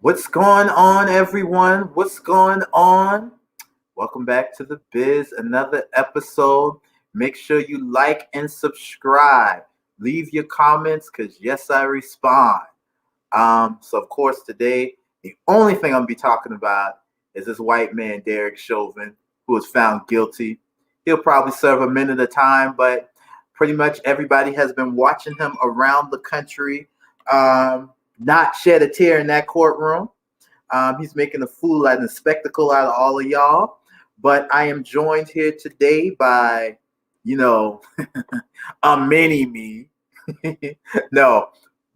What's going on, everyone? What's going on? Welcome back to the Biz, another episode. Make sure you like and subscribe. Leave your comments because, yes, I respond. So, of course, today, the only thing I'm going to be talking about is this white man, Derek Chauvin, who was found guilty. He'll probably serve a minute of time, but pretty much everybody has been watching him around the country. Not shed a tear in that courtroom. He's making a fool and a spectacle out of all of y'all. But I am joined here today by, you know, a mini me. No,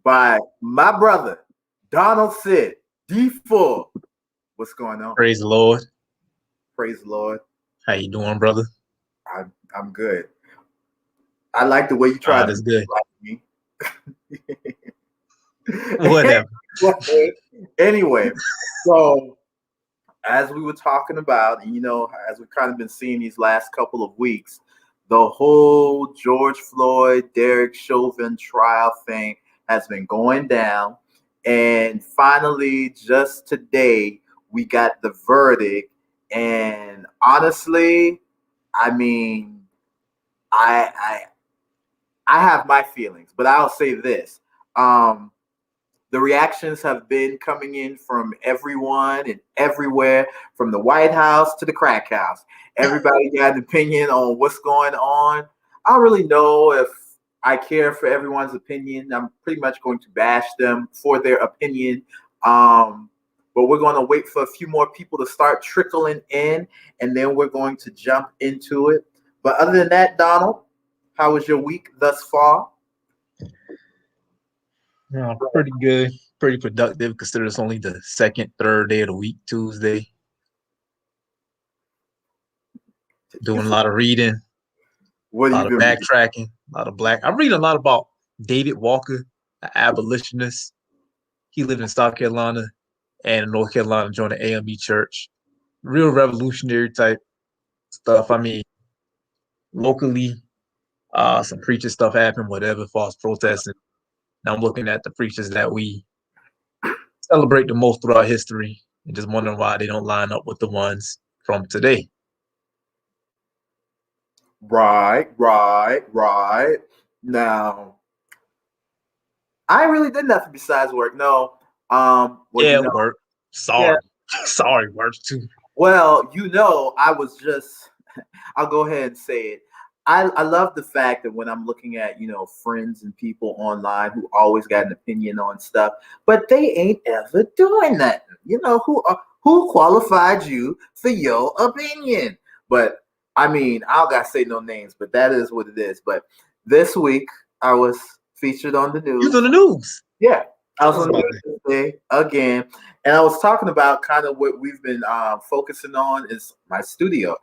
by my brother, Donald Sid, D4. What's going on? Praise the Lord. Praise the Lord. How you doing, brother? I'm good. I like the way you tried That's to good. me. Whatever. Anyway, so as we were talking about, as we've kind of been seeing these last couple of weeks, the whole George Floyd, Derek Chauvin trial thing has been going down. And finally, just today, we got the verdict. And honestly, I mean, I have my feelings, but I'll say this. The reactions have been coming in from everyone and everywhere, from the White House to the crack house. Everybody got an opinion on what's going on. I don't really know if I care for everyone's opinion. I'm pretty much going to bash them for their opinion. But we're going to wait for a few more people to start trickling in, and then we're going to jump into it. But other than that, Donald, how was your week thus far? Yeah, pretty good, pretty productive. Consider it's only the second, third day of the week, Tuesday. Doing a lot of reading, a lot of backtracking, a lot of black. I'm reading a lot about David Walker, an abolitionist. He lived in South Carolina and in North Carolina, joined the AME church. Real revolutionary type stuff. I mean, locally, some preacher stuff happened, whatever, false protesting. Now I'm looking at the preachers that we celebrate the most throughout history and just wondering why they don't line up with the ones from today. Right. Now, I really did nothing besides work. No. Work. Sorry. Yeah. Sorry, work too. Well, I was just, I'll go ahead and say it. I love the fact that when I'm looking at, friends and people online who always got an opinion on stuff, but they ain't ever doing that. Who qualified you for your opinion? But I mean, I don't gotta say no names, but that is what it is. But this week I was featured on the news. You was on the news? Yeah. I was on the news today again, and I was talking about kind of what we've been focusing on is my studio.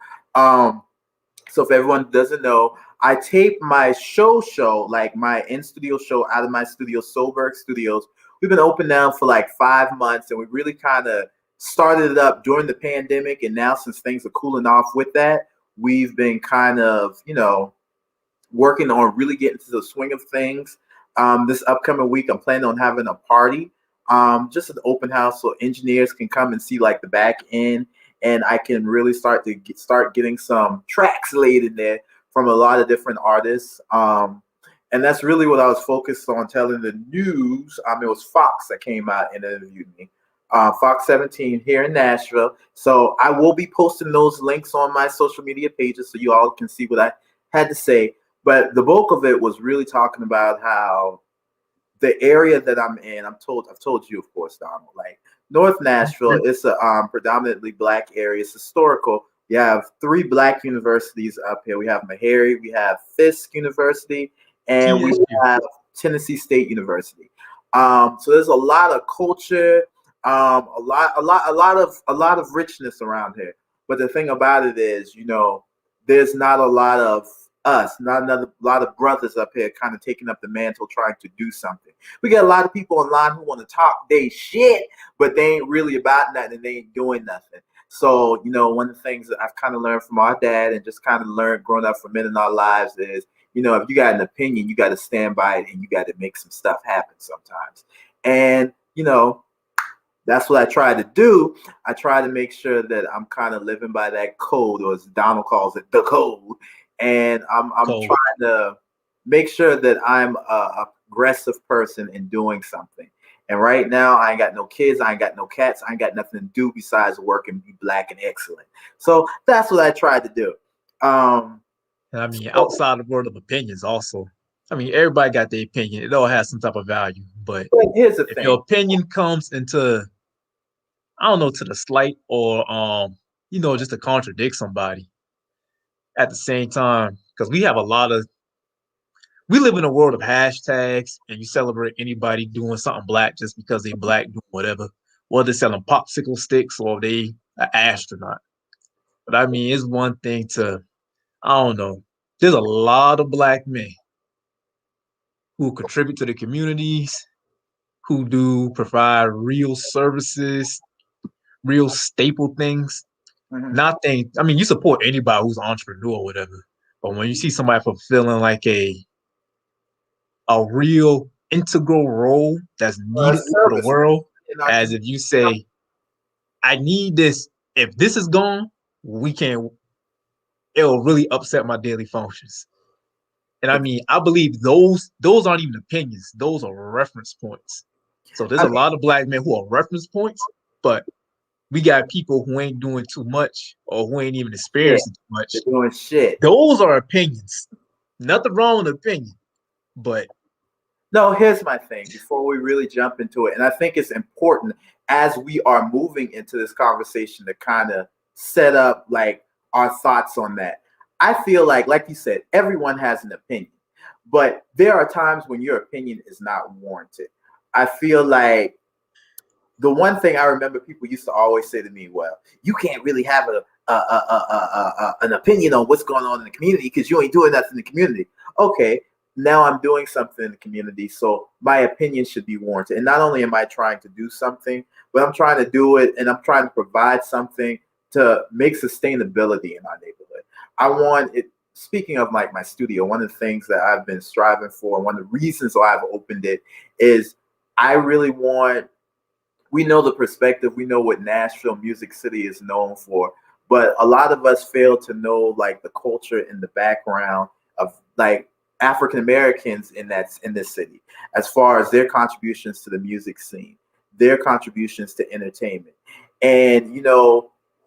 So if everyone doesn't know, I tape my show, like my in-studio show out of my studio, Solberg Studios. We've been open now for like 5 months, and we really kind of started it up during the pandemic. And now since things are cooling off with that, we've been kind of, working on really getting to the swing of things. This upcoming week, I'm planning on having a party, just an open house so engineers can come and see like the back end, and I can really start getting some tracks laid in there from a lot of different artists. And that's really what I was focused on telling the news. It was Fox that came out and interviewed me. Fox 17 here in Nashville. So I will be posting those links on my social media pages so you all can see what I had to say. But the bulk of it was really talking about how the area that I'm in, I've told you, of course, Donald, like North Nashville, it's a predominantly Black area. It's historical. We have 3 Black universities up here. We have Meharry, we have Fisk University, and we have Tennessee State University. So there's a lot of culture, a lot of richness around here. But the thing about it is, there's not a lot of a lot of brothers up here kind of taking up the mantle trying to do something. We got a lot of people online who want to talk they shit, but they ain't really about nothing and they ain't doing nothing. So, one of the things that I've kind of learned from our dad and just kind of learned growing up from men in our lives is, if you got an opinion, you got to stand by it and you got to make some stuff happen sometimes. And, that's what I try to do. I try to make sure that I'm kind of living by that code, or as Donald calls it, the code. And I'm trying to make sure that I'm a progressive person in doing something. And right now, I ain't got no kids, I ain't got no cats, I ain't got nothing to do besides work and be black and excellent. So that's what I tried to do. And I mean, outside the world of opinions, also, I mean, everybody got their opinion. It all has some type of value. But here's the if thing: your opinion comes into, I don't know, to the slight or just to contradict somebody at the same time, because we live in a world of hashtags, and you celebrate anybody doing something black just because they black, doing whatever, whether they're selling popsicle sticks or they an astronaut. But I mean, it's one thing to, I don't know, there's a lot of black men who contribute to the communities, who do provide real services, real staple things. Nothing. I mean, you support anybody who's an entrepreneur or whatever, but when you see somebody fulfilling like a real integral role that's needed for the world, as if you say, I need this. If this is gone, it'll really upset my daily functions. And I mean, I believe those aren't even opinions. Those are reference points. So there's a lot of black men who are reference points, but we got people who ain't doing too much or who ain't even experiencing too much. They're doing shit. Those are opinions. Nothing wrong with opinion, but no, here's my thing before we really jump into it. And I think it's important as we are moving into this conversation to kind of set up like our thoughts on that. I feel like you said, everyone has an opinion, but there are times when your opinion is not warranted. I feel like the one thing I remember people used to always say to me, well, you can't really have an opinion on what's going on in the community because you ain't doing nothing in the community. Okay, now I'm doing something in the community, so my opinion should be warranted. And not only am I trying to do something, but I'm trying to do it and I'm trying to provide something to make sustainability in our neighborhood. I want it. Speaking of like my studio, one of the things that I've been striving for, one of the reasons why I've opened it is I really want, we know the perspective, we know what Nashville Music City is known for, but a lot of us fail to know like the culture in the background of like African Americans in this city, as far as their contributions to the music scene, their contributions to entertainment. And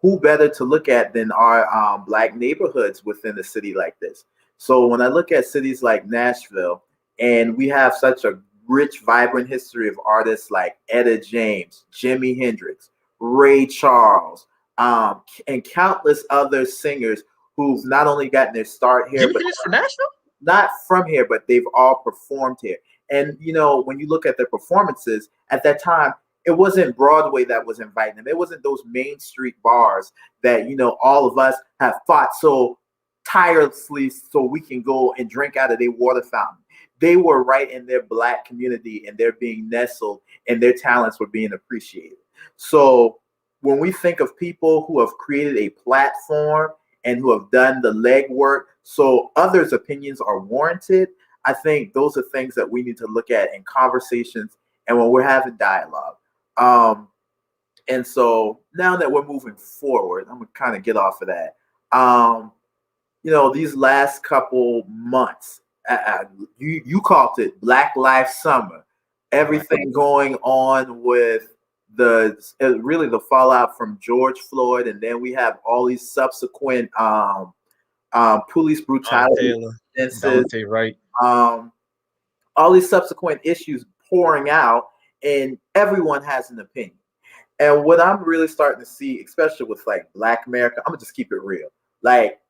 who better to look at than our black neighborhoods within a city like this? So when I look at cities like Nashville, and we have such a rich, vibrant history of artists like Etta James, Jimi Hendrix, Ray Charles, and countless other singers who've not only gotten their start here, but for Nashville? Not from here, but they've all performed here. And when you look at their performances at that time, it wasn't Broadway that was inviting them. It wasn't those Main Street bars that all of us have fought so tirelessly so we can go and drink out of their water fountain. They were right in their black community, and they're being nestled, and their talents were being appreciated. So when we think of people who have created a platform and who have done the legwork so others' opinions are warranted, I think those are things that we need to look at in conversations and when we're having dialogue. And so now that we're moving forward, I'm gonna kind of get off of that. These last couple months, you called it Black Lives Summer. Everything going on with really the fallout from George Floyd, and then we have all these subsequent police brutality instances, right? All these subsequent issues pouring out, and everyone has an opinion. And what I'm really starting to see, especially with like Black America, I'm gonna just keep it real. Like,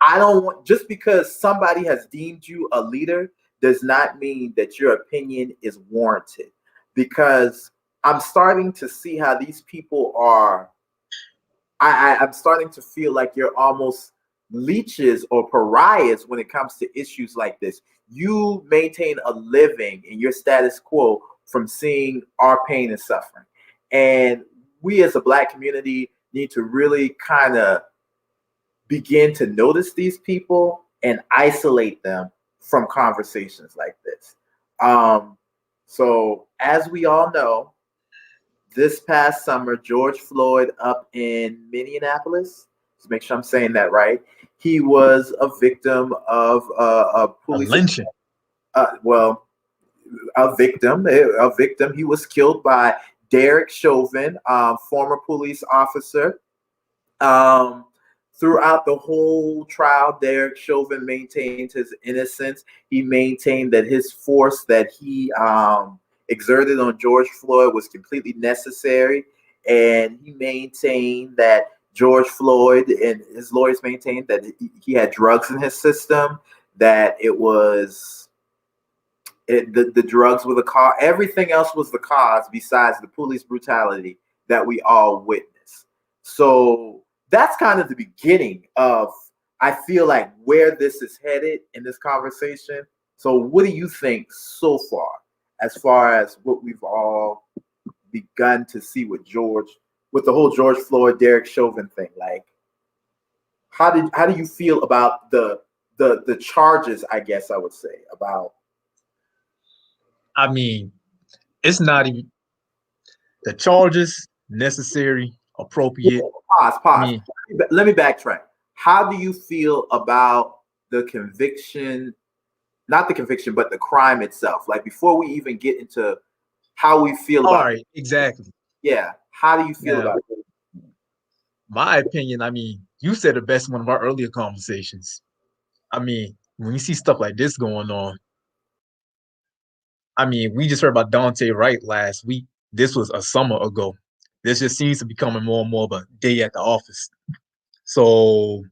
I don't want, just because somebody has deemed you a leader does not mean that your opinion is warranted. Because I'm starting to see how these people are. I'm starting to feel like you're almost leeches or pariahs when it comes to issues like this. You maintain a living in your status quo from seeing our pain and suffering. And we as a Black community need to really kind of begin to notice these people and isolate them from conversations like this. So as we all know, this past summer, George Floyd up in Minneapolis. Let's make sure I'm saying that right. He was a victim of a police lynching. Well, a victim. A victim. He was killed by Derek Chauvin, former police officer. Um, Throughout the whole trial, Derek Chauvin maintained his innocence. He maintained that his force that he exerted on George Floyd was completely necessary, and he maintained that George Floyd and his lawyers maintained that he had drugs in his system, that it was the drugs were the cause. Everything else was the cause besides the police brutality that we all witnessed. So that's kind of the beginning of, I feel like, where this is headed in this conversation. So what do you think so far as what we've all begun to see with the whole George Floyd, Derek Chauvin thing? Like, how do you feel about the charges, I guess I would say, about? I mean, it's not even the charges necessary, appropriate. Pause. I mean, let me backtrack. How do you feel about the conviction? Not the conviction, but the crime itself. Like, before we even get into how we feel about. All right, exactly. Yeah. How do you feel about it? My opinion, I mean, you said the best in one of our earlier conversations. I mean, when you see stuff like this going on, I mean, we just heard about Dante Wright last week. This was a summer ago. This just seems to be becoming more and more of a day at the office. So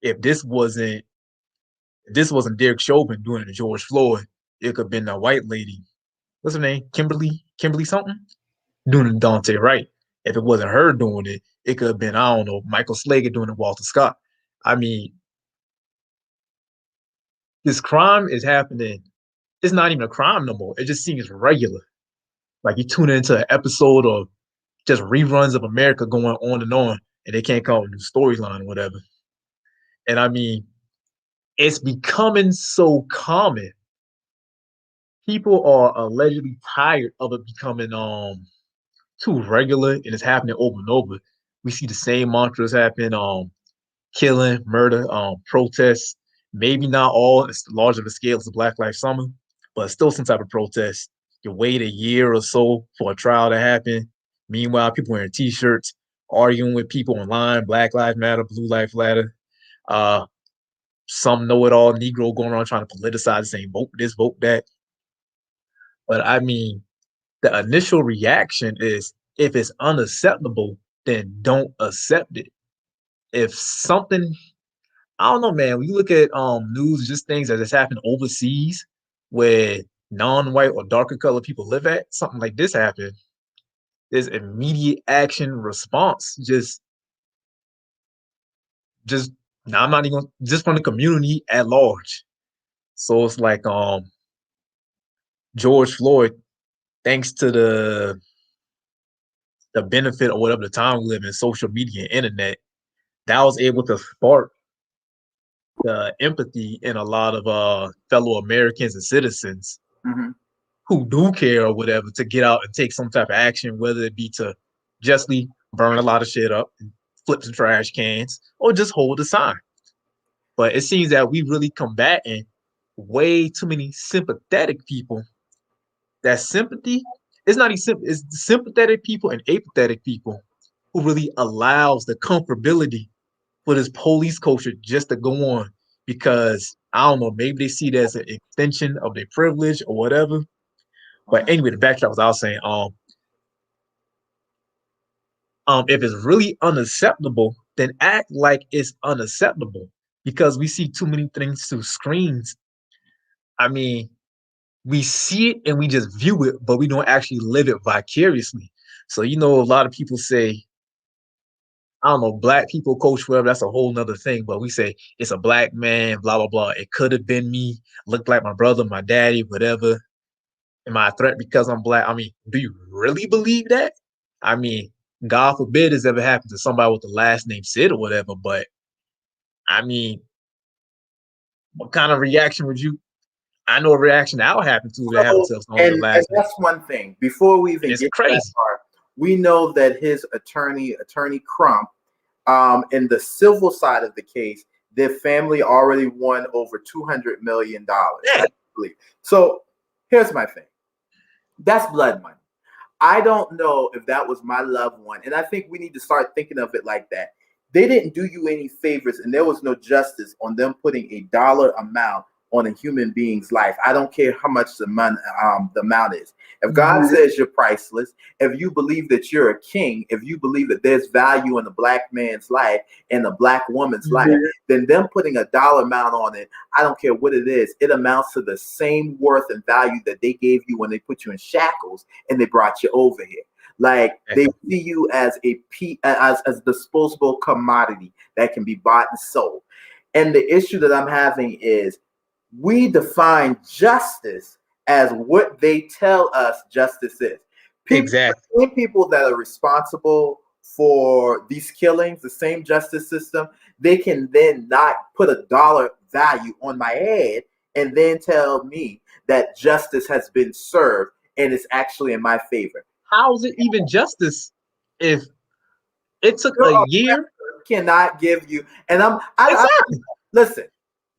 if this wasn't Derek Chauvin doing it to George Floyd, it could have been a white lady. What's her name? Kimberly something? Doing it to Dante Wright. If it wasn't her doing it, it could have been, I don't know, Michael Slager doing it to Walter Scott. I mean, this crime is happening. It's not even a crime no more. It just seems regular. Like you tune into an episode of just reruns of America going on, and they can't come up with a new storyline or whatever. And I mean, it's becoming so common. People are allegedly tired of it becoming too regular, and it's happening over and over. We see the same mantras happen, killing, murder, protests. Maybe not all as large of a scale as the Black Lives Summer, but still some type of protest. You wait a year or so for a trial to happen. Meanwhile, people wearing T-shirts, arguing with people online, Black Lives Matter, Blue Lives Matter. Some know-it-all Negro going around trying to politicize, saying vote this, vote that. But I mean, the initial reaction is, if it's unacceptable, then don't accept it. If something, I don't know, man, when you look at news, just things that has happened overseas where non-white or darker colored people live at, something like this happened, there's immediate action response. Now I'm not even just from the community at large. So it's like George Floyd, thanks to the benefit or whatever the time we live in, social media and internet, that was able to spark the empathy in a lot of fellow Americans and citizens who do care or whatever to get out and take some type of action, whether it be to justly burn a lot of shit up and flip some trash cans or just hold a sign. But it seems that we really combating way too many sympathetic people. That sympathy is not even it's sympathetic people and apathetic people who really allows the comfortability for this police culture just to go on because, I don't know, maybe they see it as an extension of their privilege or whatever. But anyway, the backtrack was I was saying, if it's really unacceptable, then act like it's unacceptable, because we see too many things through screens. I mean, we see it and we just view it, but we don't actually live it vicariously. So, you know, a lot of people say, I don't know, black people coach whatever, that's a whole nother thing. But we say it's a black man, blah, blah, blah. It could have been me, looked like my brother, my daddy, whatever. Am I a threat because I'm black? I mean, do you really believe that? I mean, God forbid this ever happened to somebody with the last name Sid or whatever. But I mean, what kind of reaction would you? I know a reaction that would happen to that happened to someone with the last name. And that's one thing. Before we even it's get crazy. to that part, we know that his attorney Crump, in the civil side of the case, their family already won over $200 million. Yeah. So here's my thing. That's blood money. I don't know if that was my loved one. And I think we need to start thinking of it like that. They didn't do you any favors, and there was no justice on them putting a dollar amount on a human being's life. I don't care how much the amount is. If God says you're priceless, if you believe that you're a king, if you believe that there's value in a black man's life and a black woman's life, then them putting a dollar amount on it, I don't care what it is, it amounts to the same worth and value that they gave you when they put you in shackles and they brought you over here. Like they see you as as disposable commodity that can be bought and sold. And the issue that I'm having is we define justice as what they tell us justice is. People that are responsible for these killings, the same justice system, they can then not put a dollar value on my head and then tell me that justice has been served and it's actually in my favor. How is it even justice if it took a year? Cannot give you, and I listen.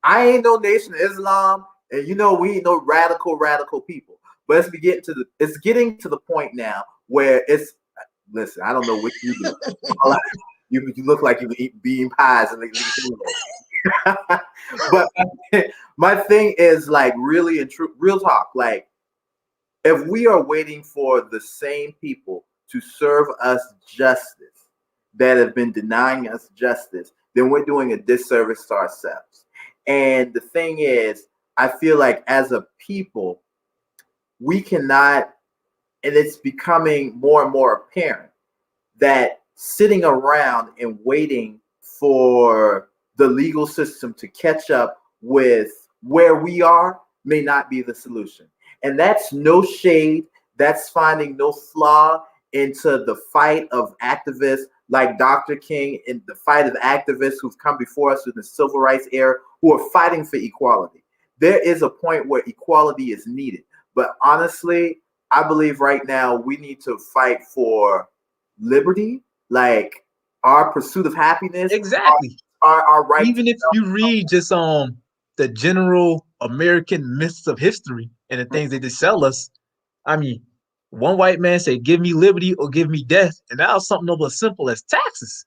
I ain't no Nation of Islam, and we ain't no radical people. But it's getting to the point now where it's. Listen, I don't know what you do. You look like you eat bean pies and but my thing is like really and true, real talk. Like, if we are waiting for the same people to serve us justice that have been denying us justice, then we're doing a disservice to ourselves. And the thing is, I feel like as a people, we cannot, and it's becoming more and more apparent that sitting around and waiting for the legal system to catch up with where we are may not be the solution. And that's no shade. That's finding no flaw into the fight of activists like Dr. King and the fight of activists who've come before us in the civil rights era who are fighting for equality. There is a point where equality is needed. But honestly, I believe right now we need to fight for liberty, like our pursuit of happiness. Exactly. Our right. Even if you read just the general American myths of history and the things that they sell us, I mean, one white man said, "Give me liberty or give me death," and that was something as simple as taxes.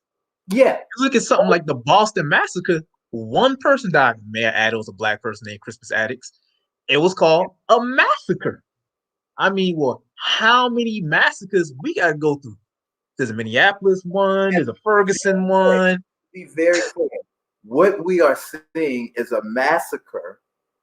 Yeah. You look at something like the Boston Massacre. One person died. May I add, it was a black person named Crispus Attucks. It was called a massacre. I mean, well, how many massacres we got to go through? There's a Minneapolis one. There's a Ferguson one. Be very clear. What we are seeing is a massacre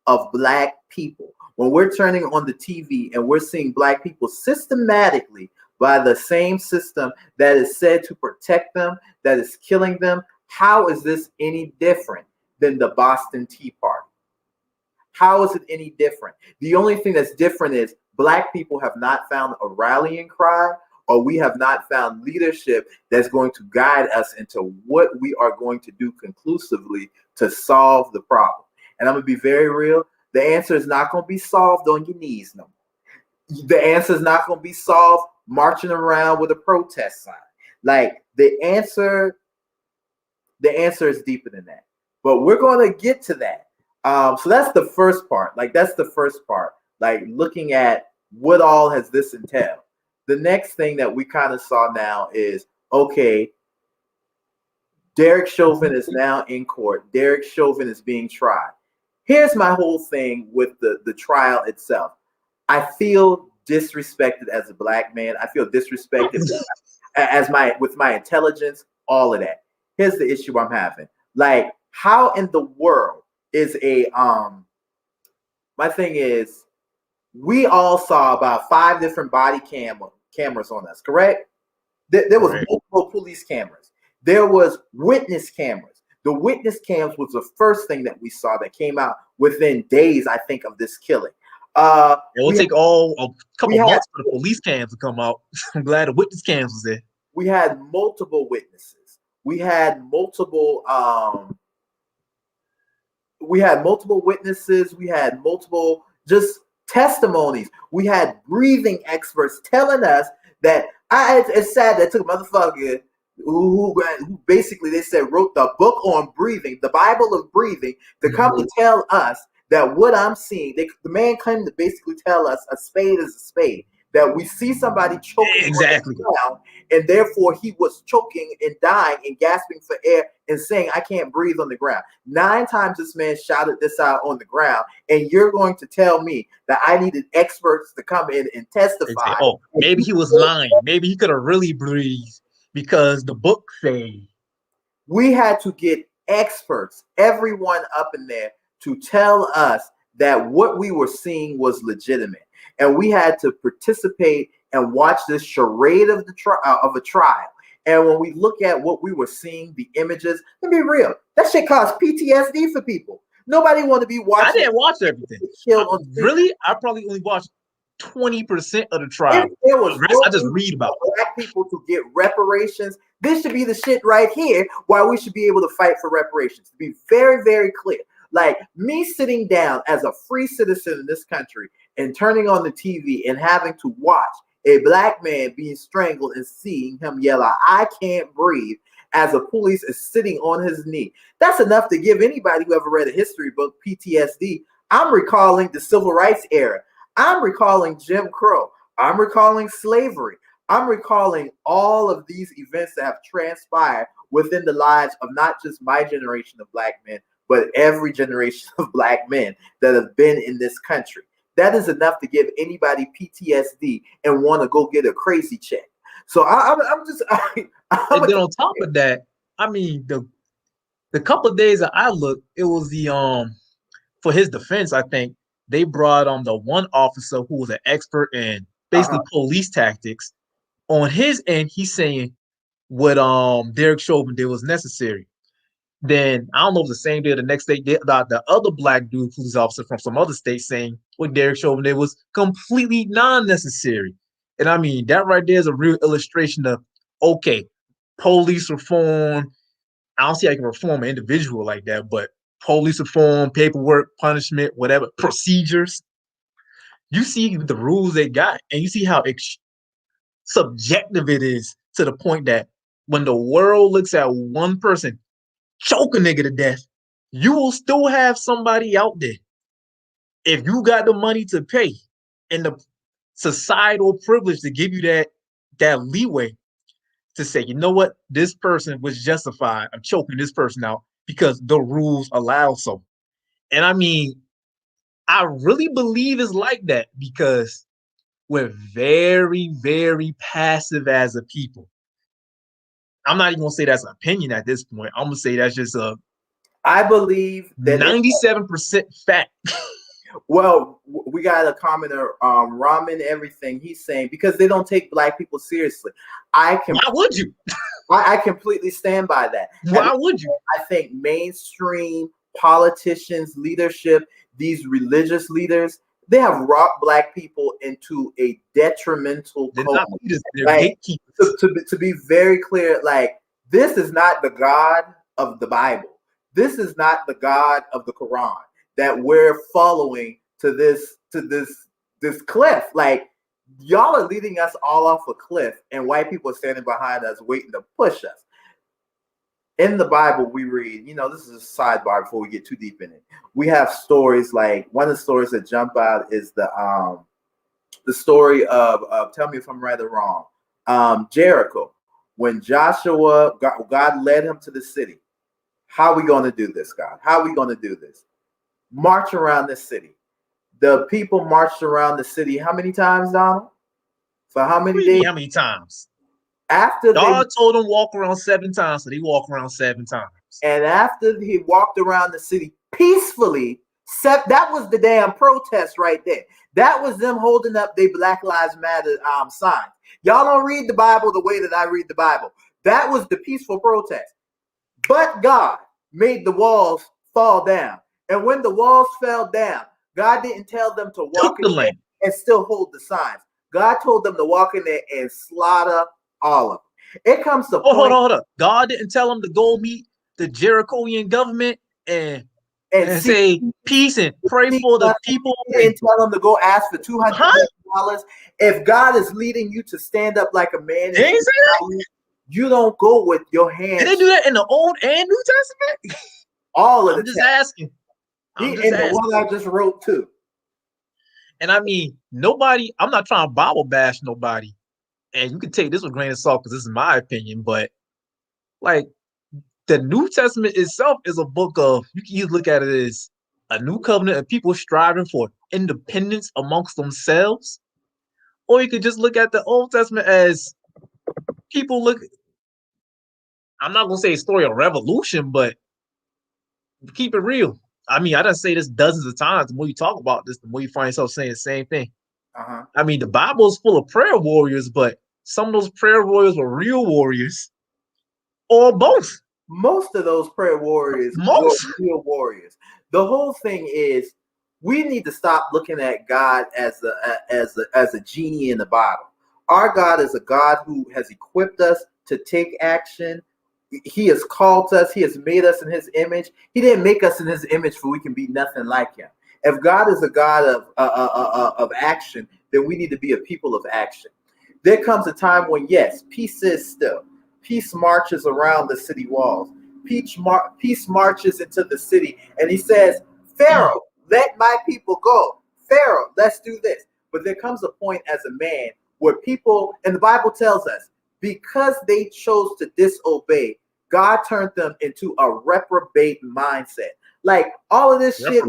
of black people. When we're turning on the TV and we're seeing black people systematically by the same system that is said to protect them, that is killing them, how is this any different than the Boston Tea Party? How is it any different? The only thing that's different is black people have not found a rallying cry, or we have not found leadership that's going to guide us into what we are going to do conclusively to solve the problem. And I'm going to be very real. The answer is not going to be solved on your knees no more. The answer is not going to be solved marching around with a protest sign. Like the answer is deeper than that. But we're going to get to that. So that's the first part. Like that's the first part. Like looking at what all has this entailed. The next thing that we kind of saw now is, okay, Derek Chauvin is now in court. Derek Chauvin is being tried. Here's my whole thing with the trial itself. I feel disrespected as a black man. I feel disrespected with my intelligence, all of that. Here's the issue I'm having. Like, how in the world is my thing is, we all saw about 5 different body cameras on us, correct? There was multiple police cameras. There was witness cameras. The witness cams was the first thing that we saw that came out within days, I think, of this killing. It will take a couple months for the police cams to come out. I'm glad the witness cams was there. We had multiple witnesses. We had multiple witnesses. We had multiple just testimonies. We had breathing experts telling us that It's sad that took a motherfucker who basically they said wrote the book on breathing, the Bible of breathing, to come to tell us that what I'm seeing. The man came to basically tell us a spade is a spade. That we see somebody choking exactly on the ground, and therefore he was choking and dying and gasping for air and saying, "I can't breathe on the ground." 9 times this man shouted this out on the ground, and you're going to tell me that I needed experts to come in and testify? Say, oh, maybe he was lying. Maybe he could have really breathed because the book say. We had to get experts, everyone up in there, to tell us that what we were seeing was legitimate. And we had to participate and watch this charade of a trial. And when we look at what we were seeing, the images, let me be real, that shit caused PTSD for people. Nobody wanted to be watching. I didn't watch everything. I probably only watched 20% of the trial. I just read about black people to get reparations. This should be the shit right here why we should be able to fight for reparations. To be very, very clear. Like me sitting down as a free citizen in this country and turning on the TV and having to watch a black man being strangled and seeing him yell out, "I can't breathe," as a police is sitting on his knee. That's enough to give anybody who ever read a history book PTSD. I'm recalling the civil rights era. I'm recalling Jim Crow. I'm recalling slavery. I'm recalling all of these events that have transpired within the lives of not just my generation of black men, but every generation of black men that have been in this country. That is enough to give anybody PTSD and want to go get a crazy check. So I'm just. And then on top of that, I mean, the couple of days that I looked, it was the for his defense, I think they brought the one officer who was an expert in basically police tactics. On his end, he's saying what Derek Chauvin did was necessary. Then I don't know if the same day or the next day, the other black dude police officer from some other state saying what Derek Chauvin did was completely non-necessary. And I mean, that right there is a real illustration of, okay, police reform. I don't see how you can reform an individual like that, but police reform, paperwork, punishment, whatever, procedures. You see the rules they got, and you see how subjective it is to the point that when the world looks at one person choke a nigga to death, you will still have somebody out there. If you got the money to pay and the societal privilege to give you that leeway to say, you know what, this person was justified of choking this person out because the rules allow so. And I mean, I really believe it's like that because we're very, very passive as a people. I'm not even gonna say that's an opinion at this point. I'm gonna say that's just I believe that 97% fact. Well, we got a commenter, Ramen everything. He's saying because they don't take black people seriously. Why would you? I completely stand by that. Why would you? I think mainstream politicians, leadership, these religious leaders, they have rocked black people into a detrimental They're code. not leaders, they're gatekeepers. To be very clear, like this is not the God of the Bible. This is not the God of the Quran that we're following to this cliff. Like y'all are leading us all off a cliff, and white people are standing behind us waiting to push us. In the Bible, we read, this is a sidebar before we get too deep in it. We have stories like one of the stories that jump out is the story of tell me if I'm right or wrong. Jericho, when Joshua, God led him to the city. How are we going to do this, God? How are we going to do this? March around the city. The people marched around the city how many times, Donald? For how many days? How many times? After God told him walk around 7 times, so they walk around 7 times. And after he walked around the city peacefully, that was the damn protest right there. That was them holding up their Black Lives Matter sign. Y'all don't read the Bible the way that I read the Bible. That was the peaceful protest. But God made the walls fall down. And when the walls fell down, God didn't tell them to walk in there and still hold the signs. God told them to walk in there and slaughter all of them. It comes to hold on. God didn't tell them to go meet the Jerichoan government and and say peace and pray for the people. And tell them to go ask for $200. If God is leading you to stand up like a man, you don't go with your hands. Did they do that in the Old and New Testament? All of I'm just asking. And the one I just wrote too. And I mean, nobody, I'm not trying to Bible bash nobody. And you can take this with a grain of salt because this is my opinion, but like the New Testament itself is a book of, you can either look at it as a new covenant of people striving for independence amongst themselves, or you could just look at the Old Testament as people look, I'm not going to say a story of revolution, but keep it real. I mean, I done say this dozens of times. The more you talk about this, the more you find yourself saying the same thing. I mean, the Bible is full of prayer warriors, but some of those prayer warriors were real warriors, or both. Most of those prayer warriors were real warriors. The whole thing is, we need to stop looking at God as a genie in the bottle. Our God is a God who has equipped us to take action. He has called us. He has made us in his image. He didn't make us in his image for we can be nothing like him. If God is a God of action, then we need to be a people of action. There comes a time when, yes, peace is still. Peace marches around the city walls. Peace marches into the city. And he says, Pharaoh, let my people go. Pharaoh, let's do this. But there comes a point as a man where people, and the Bible tells us, because they chose to disobey, God turned them into a reprobate mindset. Like all of this shit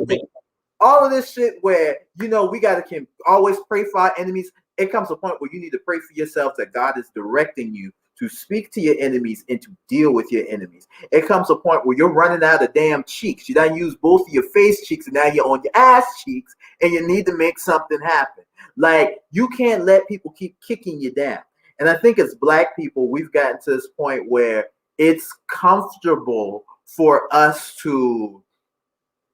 where, you know, we can always pray for our enemies. It comes a point where you need to pray for yourself that God is directing you to speak to your enemies and to deal with your enemies. It comes a point where you're running out of damn cheeks. You done use both of your face cheeks and now you're on your ass cheeks and you need to make something happen. Like, you can't let people keep kicking you down. And I think as Black people, we've gotten to this point where it's comfortable for us to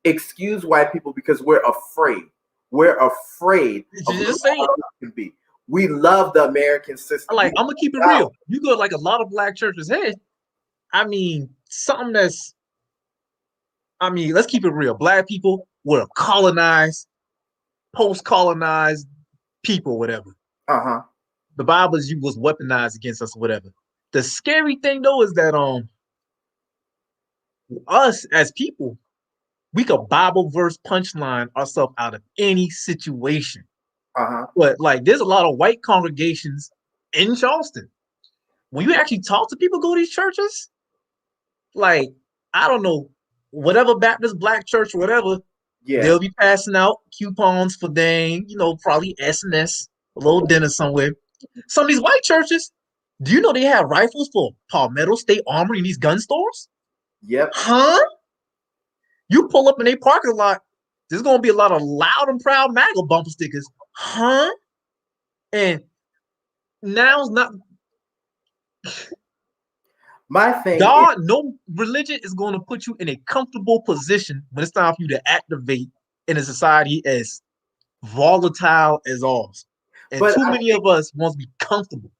excuse white people because we're afraid. We're afraid of what can be. We love the American system. Like, I'm gonna keep it real. You go to like a lot of Black churches. Hey, I mean, something that's, I mean, let's keep it real. Black people were colonized, post-colonized people, whatever. The Bible was weaponized against us, or whatever. The scary thing though is that us as people, we could Bible verse punchline ourselves out of any situation. But like, there's a lot of white congregations in Charleston. When you actually talk to people who go to these churches, like, I don't know, whatever Baptist, Black church, whatever, they'll be passing out coupons for dang, you know, probably S&S, a little dinner somewhere. Some of these white churches, do you know they have rifles for Palmetto State Armory in these gun stores? Huh? You pull up in a parking lot, there's gonna be a lot of loud and proud MAGA bumper stickers. Huh? And now's not my thing. God, no religion is going to put you in a comfortable position when it's time for you to activate in a society as volatile as ours. And too many of us want to be comfortable.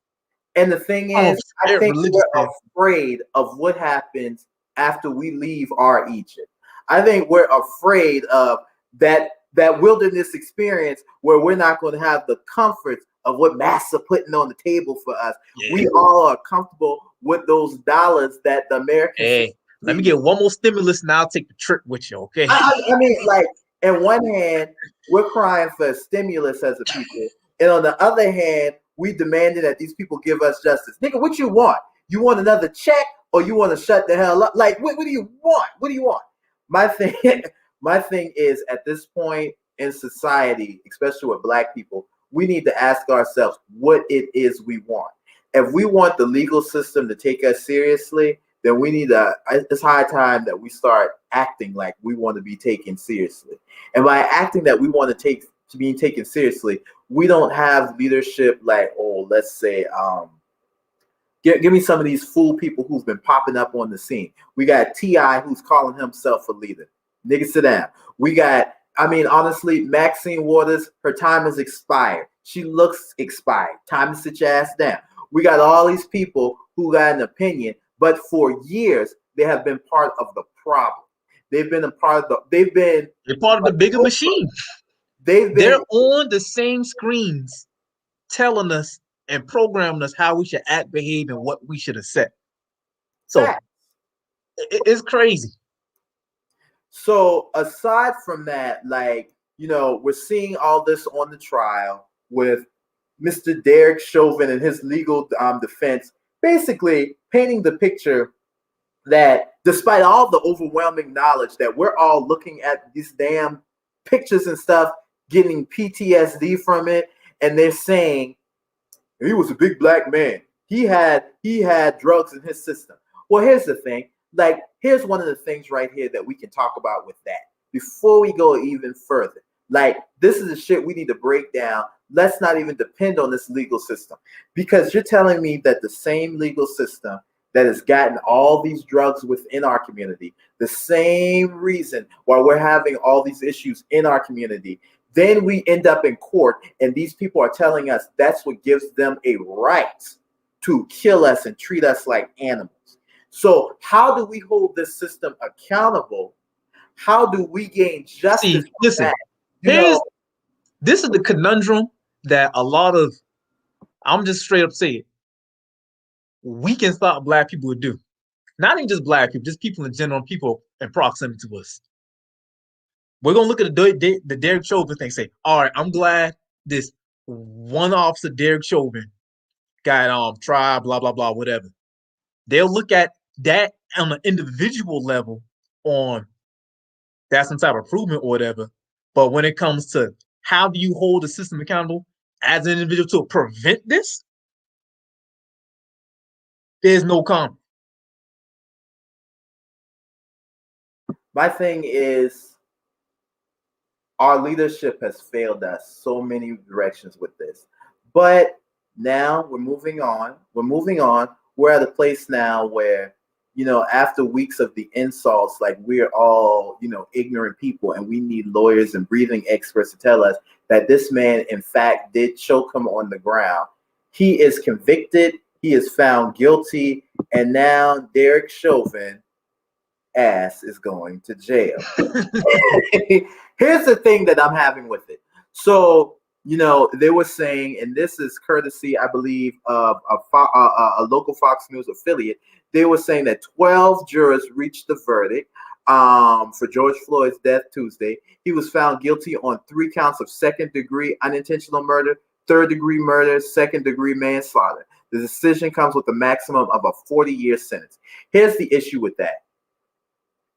And the thing is, I think we're afraid of what happens after we leave our Egypt. I think we're afraid of that wilderness experience where we're not going to have the comforts of what Massa putting on the table for us. We all are comfortable with those dollars that the Americans. Hey, let me get one more stimulus and I'll take the trip with you, okay? I mean, like, on one hand, we're crying for stimulus as a people, and on the other hand, we demanded that these people give us justice. Nigga, what you want? You want another check, or you want to shut the hell up? Like, what do you want? What do you want? My thing is, at this point in society, especially with Black people, we need to ask ourselves what it is we want. If we want the legal system to take us seriously, then we need it's high time that we start acting like we want to be taken seriously. And by acting that we want to be taken seriously, we don't have leadership like, oh, let's say, give me some of these fool people who've been popping up on the scene. We got T.I. who's calling himself a leader. Nigga, sit down. We got, I mean, honestly, Maxine Waters, her time has expired. She looks expired. Time to sit your ass down. We got all these people who got an opinion, but for years, they have been part of the problem. They've been a part of the. They're part of the bigger machine. They're on the same screens, telling us and programming us how we should act, behave, and what we should accept. So it's crazy. So aside from that, like, you know, we're seeing all this on the trial with Mr. Derek Chauvin and his legal defense, basically painting the picture that despite all the overwhelming knowledge that we're all looking at these damn pictures and stuff, getting PTSD from it, and they're saying he was a big black man. He had drugs in his system. Well, here's the thing. Like, here's one of the things right here that we can talk about with that before we go even further. Like, this is the shit we need to break down. Let's not even depend on this legal system, because you're telling me that the same legal system that has gotten all these drugs within our community, the same reason why we're having all these issues in our community, then we end up in court and these people are telling us that's what gives them a right to kill us and treat us like animals. So how do we hold this system accountable? How do we gain justice? See, listen, this is the conundrum that a lot of, I'm just straight up saying, we can stop black people would do. Not even just black people, just people in general, people in proximity to us. We're going to look at the Derek Chauvin thing, say, all right, I'm glad this one officer, Derek Chauvin, got tried, blah, blah, blah, whatever. They'll look at that on an individual level on that's some type of improvement or whatever. But when it comes to how do you hold the system accountable as an individual to prevent this, there's no comment. My thing is, our leadership has failed us so many directions with this. But now we're moving on. We're at a place now where, you know, after weeks of the insults, like, we're all, you know, ignorant people, and we need lawyers and breathing experts to tell us that this man, in fact, did choke him on the ground. He is convicted. He is found guilty. And now Derek Chauvin ass is going to jail. Here's the thing that I'm having with it. So, you know, they were saying, and this is courtesy, I believe, of a local Fox News affiliate. They were saying that 12 jurors reached the verdict for George Floyd's death Tuesday. He was found guilty on 3 counts of second-degree unintentional murder, third-degree murder, second-degree manslaughter. The decision comes with a maximum of a 40-year sentence. Here's the issue with that.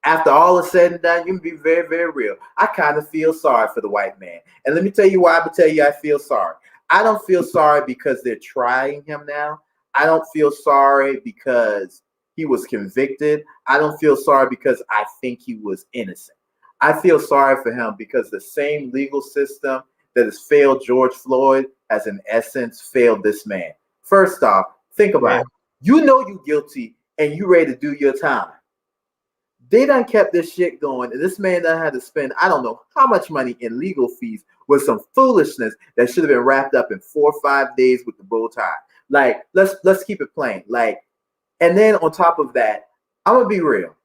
After all is said and done, you can be very, very real. I kind of feel sorry for the white man. And let me tell you why I feel sorry. I don't feel sorry because they're trying him now. I don't feel sorry because he was convicted. I don't feel sorry because I think he was innocent. I feel sorry for him because the same legal system that has failed George Floyd has, in essence, failed this man. First off, think about it. You know you're guilty and you ready to do your time. They done kept this shit going, and this man done had to spend, I don't know how much money in legal fees with some foolishness that should have been wrapped up in 4 or 5 days with the bow tie. Like, let's keep it plain. Like, and then on top of that, I'm gonna be real.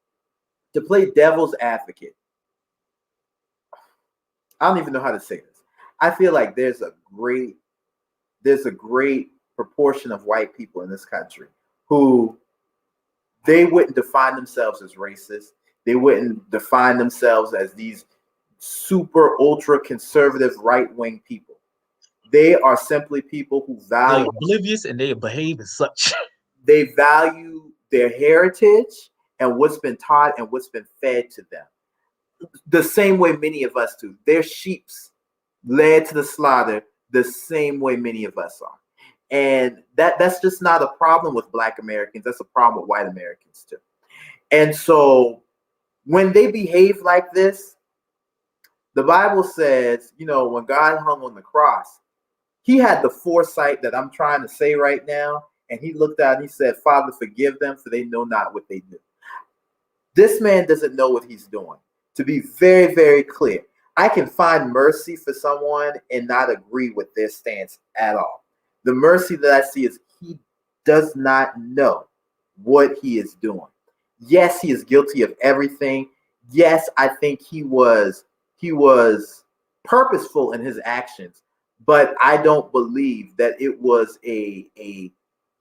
To play devil's advocate, I don't even know how to say this. I feel like there's a great proportion of white people in this country who they wouldn't define themselves as racist. They wouldn't define themselves as these super ultra conservative right wing people. They are simply people who value. They're oblivious and they behave as such. They value their heritage and what's been taught and what's been fed to them. The same way many of us do. Their sheep's led to the slaughter the same way many of us are. And that's just not a problem with Black Americans. That's a problem with white Americans too. And so when they behave like this, the Bible says, you know, when God hung on the cross, he had the foresight that I'm trying to say right now. And he looked out and he said, Father, forgive them, for they know not what they do. This man doesn't know what he's doing. To be very, very clear, I can find mercy for someone and not agree with their stance at all. The mercy that I see is he does not know what he is doing. Yes, he is guilty of everything. yes, I think he was purposeful in his actions, but I don't believe that it was a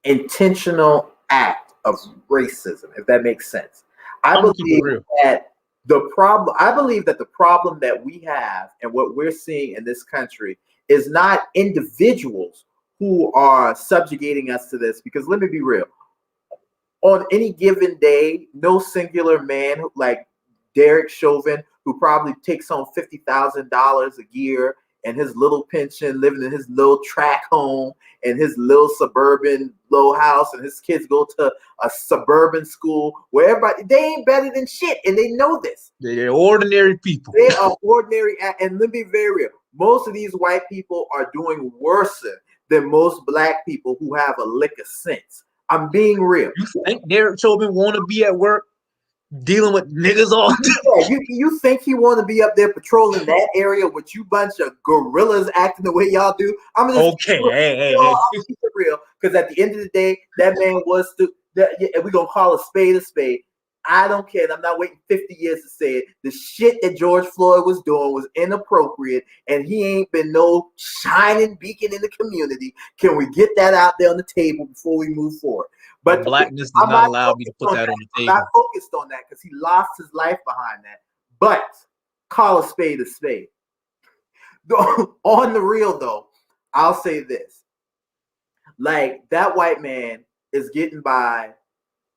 intentional act of racism, if that makes sense. I believe that the problem that we have and what we're seeing in this country is not individuals who are subjugating us to this, because let me be real. On any given day, no singular man like Derek Chauvin, who probably takes home $50,000 a year and his little pension, living in his little track home and his little suburban low house, and his kids go to a suburban school where everybody, they ain't better than shit, and they know this. They're ordinary people. They are ordinary, and let me be very real. Most of these white people are doing worse than most black people who have a lick of sense. I'm being real. You think Derek Chauvin want to be at work dealing with niggas all day? Yeah, you think he want to be up there patrolling that area with you bunch of gorillas acting the way y'all do? I'm just okay. Hey. Keep it real, because at the end of the day, that man was and we're gonna call a spade a spade. I don't care. I'm not waiting 50 years to say it. The shit that George Floyd was doing was inappropriate, and he ain't been no shining beacon in the community. Can we get that out there on the table before we move forward? But blackness does not allow me to put that on the table. I'm not focused on that because he lost his life behind that. But call a spade a spade. On the real, though, I'll say this. Like, that white man is getting by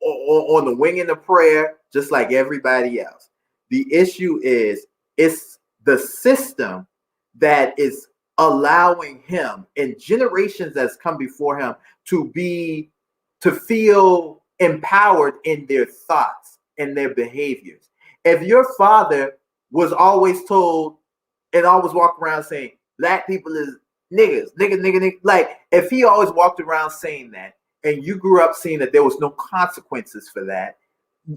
on the wing and the prayer, just like everybody else. The issue is, it's the system that is allowing him and generations that's come before him to feel empowered in their thoughts and their behaviors. If your father was always told and always walked around saying black people is niggas, nigga, like if he always walked around saying that, and you grew up seeing that there was no consequences for that,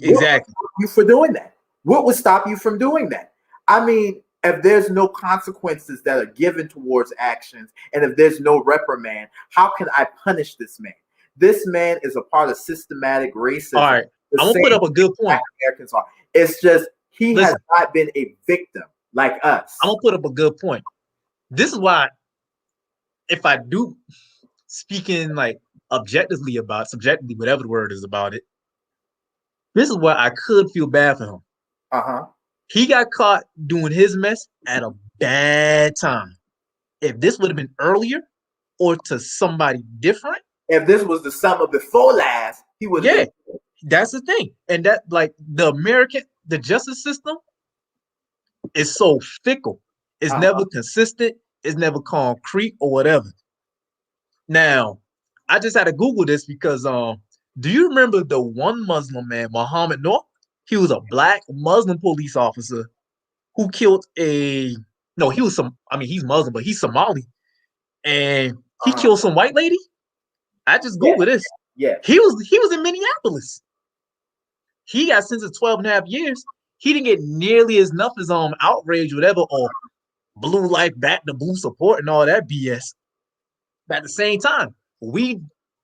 exactly, what would stop you for doing that? What would stop you from doing that? I mean, if there's no consequences that are given towards actions, and if there's no reprimand, how can I punish this man? This man is a part of systematic racism. All right, I'm gonna put up a good point. Americans are. It's just he has not been a victim like us. I'm gonna put up a good point. This is why, if I do speaking like objectively about, subjectively, whatever the word is about it, this is why I could feel bad for him. He got caught doing his mess at a bad time. If this would have been earlier or to somebody different, if this was the summer before last, he would have been. That's the thing. And that, like, the justice system is so fickle. It's never consistent. It's never concrete or whatever. Now, I just had to Google this because do you remember the one Muslim man, Muhammad Noor? He was a black Muslim police officer who killed he's Muslim, but he's Somali. And he killed some white lady. I just Googled this. Yeah. He was in Minneapolis. He got sentenced to 12.5 years. He didn't get nearly as enough as outrage, whatever, or blue life back to blue support and all that BS. But at the same time, we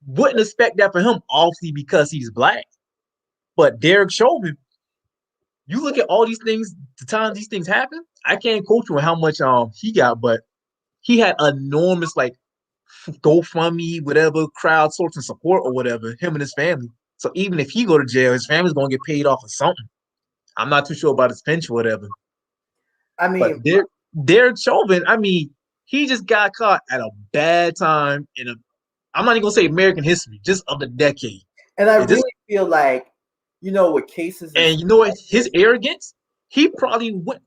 wouldn't expect that for him, obviously, because he's black. But Derek Chauvin, you look at all these things, the times these things happen, I can't quote you on how much he got, but he had enormous, like, GoFundMe, whatever, crowdsourcing support or whatever, him and his family. So even if he go to jail, his family's gonna get paid off of something. I'm not too sure about his pension or whatever. I mean, but Derek Chauvin, I mean, he just got caught at a bad time I'm not even gonna say American history, just of the decade. And I really feel like, with cases, and you know what, his arrogance, he probably went.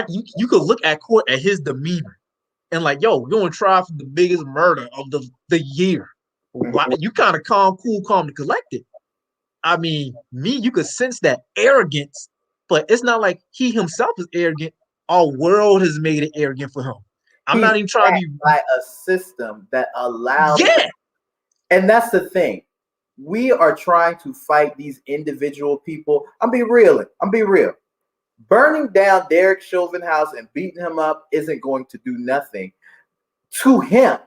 You could look at court at his demeanor, and like, yo, we're gonna try for the biggest murder of the year. Why, you kind of calm and collected. I mean, you could sense that arrogance, but it's not like he himself is arrogant. Our world has made it arrogant for him. I'm not even trying to be like a system that allows. Yeah. And that's the thing. We are trying to fight these individual people. I'm be real. Burning down Derek Chauvin house and beating him up isn't going to do nothing to him.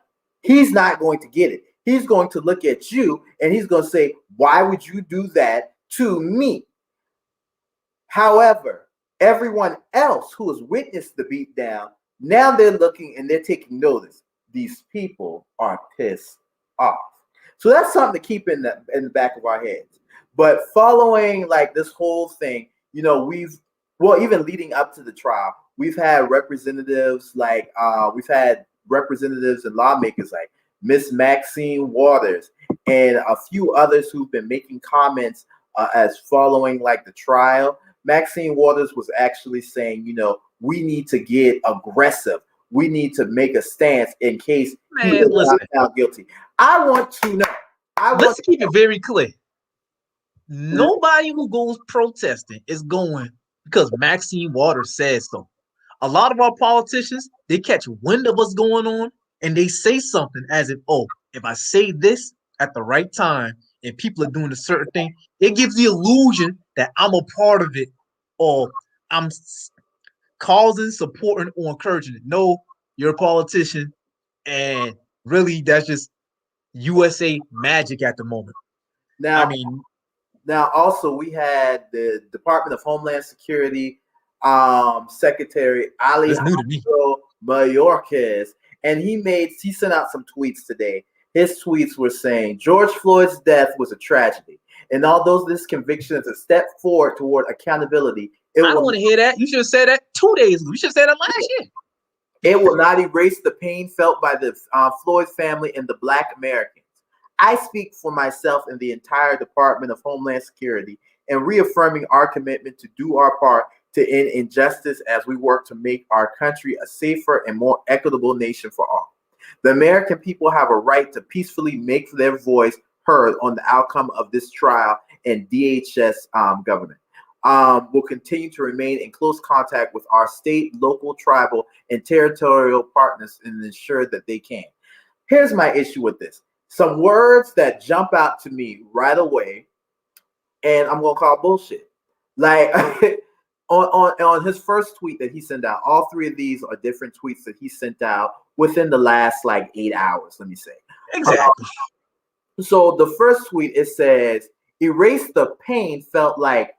He's not going to get it. He's going to look at you and he's going to say, why would you do that to me? However, everyone else who has witnessed the beatdown, now they're looking and they're taking notice. These people are pissed off. So that's something to keep in the back of our heads. But following like this whole thing, even leading up to the trial, we've had representatives and lawmakers like Miss Maxine Waters and a few others who've been making comments as following like the trial. Maxine Waters was actually saying, we need to get aggressive. We need to make a stance in case he is not found guilty. I want to know. Let's keep it very clear. Nobody who goes protesting is going because Maxine Waters says so. A lot of our politicians, they catch wind of what's going on and they say something as if, if I say this at the right time and people are doing a certain thing, it gives the illusion that I'm a part of it or I'm causing, supporting, or encouraging it. No, you're a politician, and really that's just USA magic at the moment. Now also we had the Department of Homeland Security Secretary Alejandro Mayorkas, and he sent out some tweets today. His tweets were saying George Floyd's death was a tragedy, and although this conviction is a step forward toward accountability, I don't want to hear that. You should have said that 2 days ago. You should have said that last year. It will not erase the pain felt by the Floyd family and the Black Americans. I speak for myself and the entire Department of Homeland Security in reaffirming our commitment to do our part to end injustice as we work to make our country a safer and more equitable nation for all. The American people have a right to peacefully make their voice heard on the outcome of this trial, and DHS government will continue to remain in close contact with our state, local, tribal, and territorial partners and ensure that they can. Here's my issue with this. Some words that jump out to me right away, and I'm gonna call bullshit. Like on his first tweet that he sent out, all three of these are different tweets that he sent out within the last 8 hours. Let me say exactly. So the first tweet, it says, "Erase the pain felt like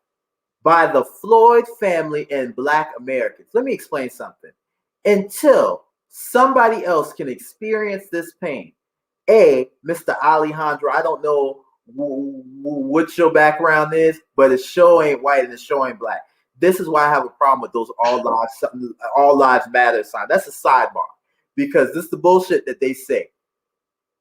by the Floyd family and Black Americans." Let me explain something. Until somebody else can experience this pain. Mr. Alejandro, I don't know what your background is, but it's show ain't white and it's show ain't black. This is why I have a problem with those all lives matter sign. That's a sidebar because this is the bullshit that they say.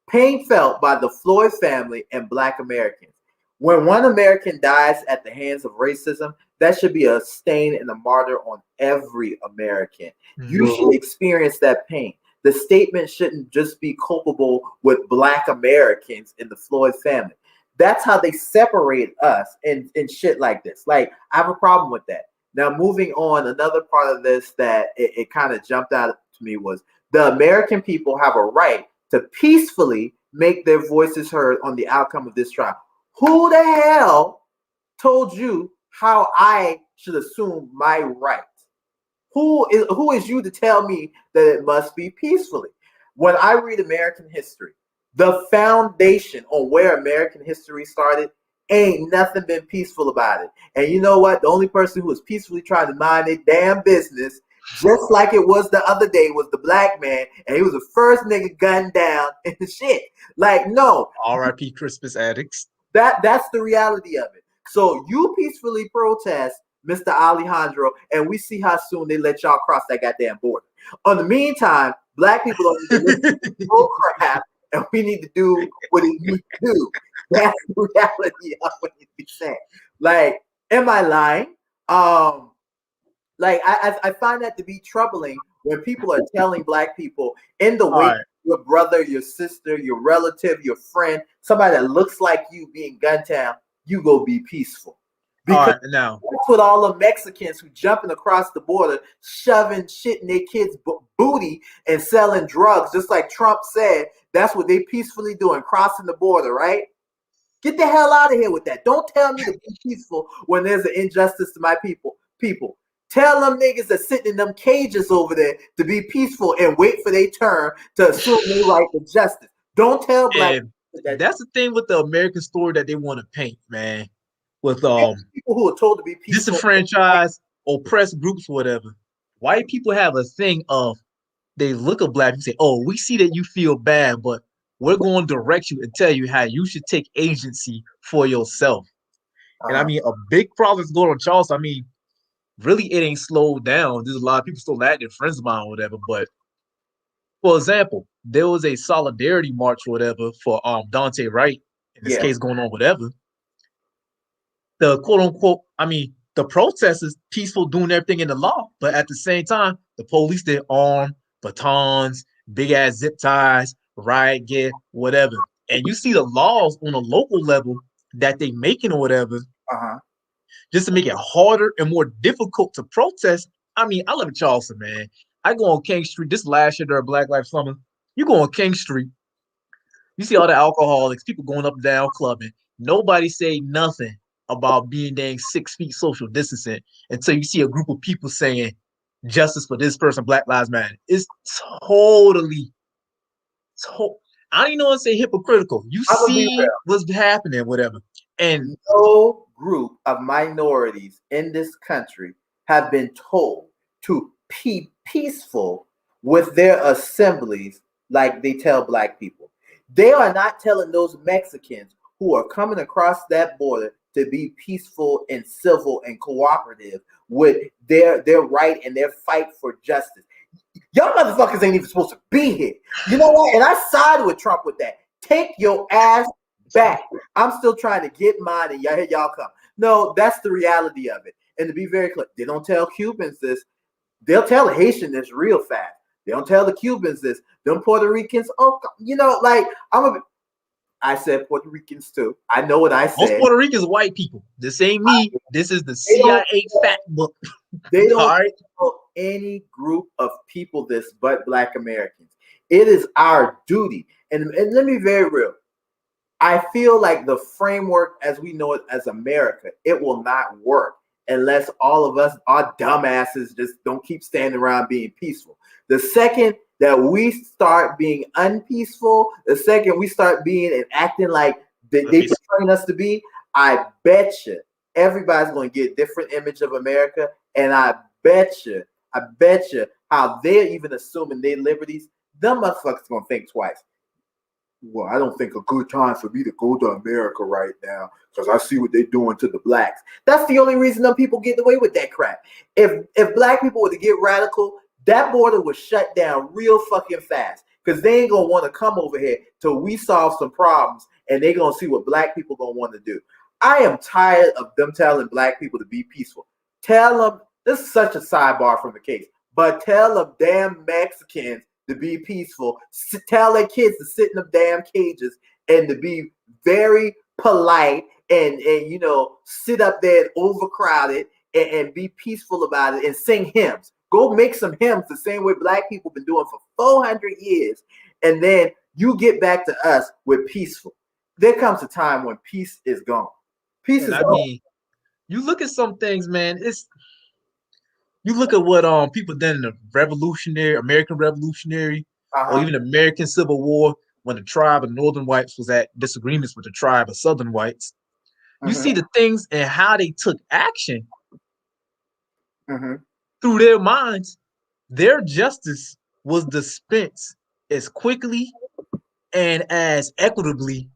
Pain felt by the Floyd family and Black Americans. When one American dies at the hands of racism, that should be a stain and a martyr on every American. You should experience that pain. The statement shouldn't just be culpable with Black Americans in the Floyd family. That's how they separate us and shit like this. Like, I have a problem with that. Now, moving on, another part of this that it kind of jumped out to me was the American people have a right to peacefully make their voices heard on the outcome of this trial. Who the hell told you how I should assume my rights? Who is you to tell me that it must be peacefully? When I read American history, the foundation on where American history started, ain't nothing been peaceful about it. And you know what? The only person who was peacefully trying to mind their damn business, just like it was the other day, was the black man, and he was the first nigga gunned down and shit. Like, no. R.I.P. Christmas addicts. That's the reality of it. So you peacefully protest, Mr. Alejandro, and we see how soon they let y'all cross that goddamn border. On the meantime, Black people don't need to listen to no crap, and we need to do what it needs to do. That's the reality of what you be saying. Like, am I lying? Like I find that to be troubling when people are telling Black people in the way your brother, your sister, your relative, your friend, somebody that looks like you being gunned down, you go be peaceful. Because now that's what all the Mexicans who jumping across the border, shoving shit in their kids' booty and selling drugs, just like Trump said, that's what they peacefully doing, crossing the border, right? Get the hell out of here with that. Don't tell me to be peaceful when there's an injustice to my people. Tell them niggas that sitting in them cages over there to be peaceful and wait for their turn to assume their right to justice. Don't tell Black people that. That's the thing with the American story that they want to paint, man. with people who are told to be peaceful, disenfranchised, oppressed groups, whatever. White people have a thing of they look at black people and say, "Oh, we see that you feel bad, but we're going to direct you and tell you how you should take agency for yourself." And I mean, a big problem is going on Charleston. I mean, really, it ain't slowed down. There's a lot of people still acting, friends of mine, or whatever. But for example, there was a solidarity march or whatever for Dante Wright, in this case going on, whatever. The quote unquote, I mean, the protesters peaceful doing everything in the law, but at the same time, the police did armed, batons, big ass zip ties, riot gear, whatever. And you see the laws on a local level that they making or whatever, just to make it harder and more difficult to protest. I mean, I live in Charleston, man. I go on King Street. This last year during Black Lives Summer, you go on King Street, you see all the alcoholics, people going up and down clubbing. Nobody say nothing about being dang 6 feet social distancing until you see a group of people saying justice for this person, Black Lives Matter. It's totally, I don't even want to say hypocritical. You see what's happening, whatever. And no group of minorities in this country have been told to be peaceful with their assemblies like they tell black people. They are not telling those Mexicans who are coming across that border to be peaceful and civil and cooperative with their right and their fight for justice. Y'all motherfuckers ain't even supposed to be here. You know what? And I side with Trump with that. Take your ass back. I'm still trying to get mine, and y'all come. No, that's the reality of it. And to be very clear, they don't tell Cubans this. They'll tell Haitian this real fast. They don't tell the Cubans this. Them Puerto Ricans, like I said Puerto Ricans too. I know what I said. Most Puerto Ricans are white people. This ain't me. This is the CIA fact book. They don't tell any group of people this but Black Americans. It is our duty. And let me be very real. I feel like the framework as we know it as America, it will not work unless all of us, our dumbasses, just don't keep standing around being peaceful. The second that we start being unpeaceful, the second we start being and acting like they train us to be, I bet you everybody's going to get a different image of America. And I bet you how they're even assuming their liberties, them motherfuckers going to think twice. Well, I don't think a good time for me to go to America right now because I see what they're doing to the blacks. That's the only reason them people get away with that crap. If black people were to get radical, that border was shut down real fucking fast because they ain't gonna want to come over here till we solve some problems and they gonna see what black people gonna want to do. I am tired of them telling black people to be peaceful. Tell them, this is such a sidebar from the case, but tell them damn Mexicans to be peaceful. Tell their kids to sit in them damn cages and to be very polite and sit up there and overcrowded and be peaceful about it and sing hymns. Go make some hymns the same way black people been doing for 400 years. And then you get back to us with peaceful. There comes a time when peace is gone. Peace is gone. I mean, you look at some things, man, you look at what people done in the American Revolutionary, or even American Civil War, when the tribe of Northern whites was at disagreements with the tribe of Southern whites. You see the things and how they took action through their minds. Their justice was dispensed as quickly and as equitably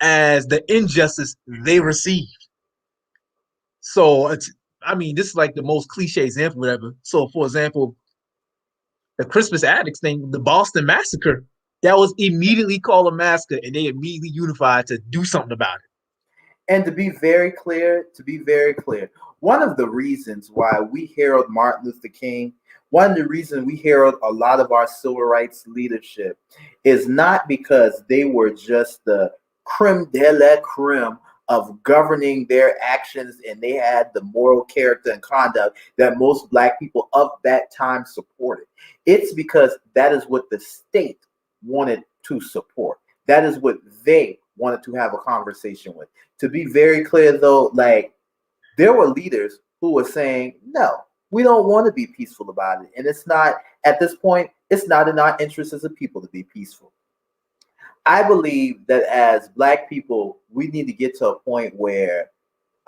as the injustice they received. So this is like the most cliche example ever. So, for example, the Crispus Attucks thing, the Boston Massacre, that was immediately called a massacre, and they immediately unified to do something about it. And to be very clear, one of the reasons why we herald Martin Luther King, one of the reasons we herald a lot of our civil rights leadership is not because they were just the creme de la creme of governing their actions and they had the moral character and conduct that most black people of that time supported. It's because that is what the state wanted to support. That is what they wanted to have a conversation with. To be very clear though, like there were leaders who were saying, no, we don't want to be peaceful about it. And it's not, at this point, it's not in our interest as a people to be peaceful. I believe that as black people, we need to get to a point where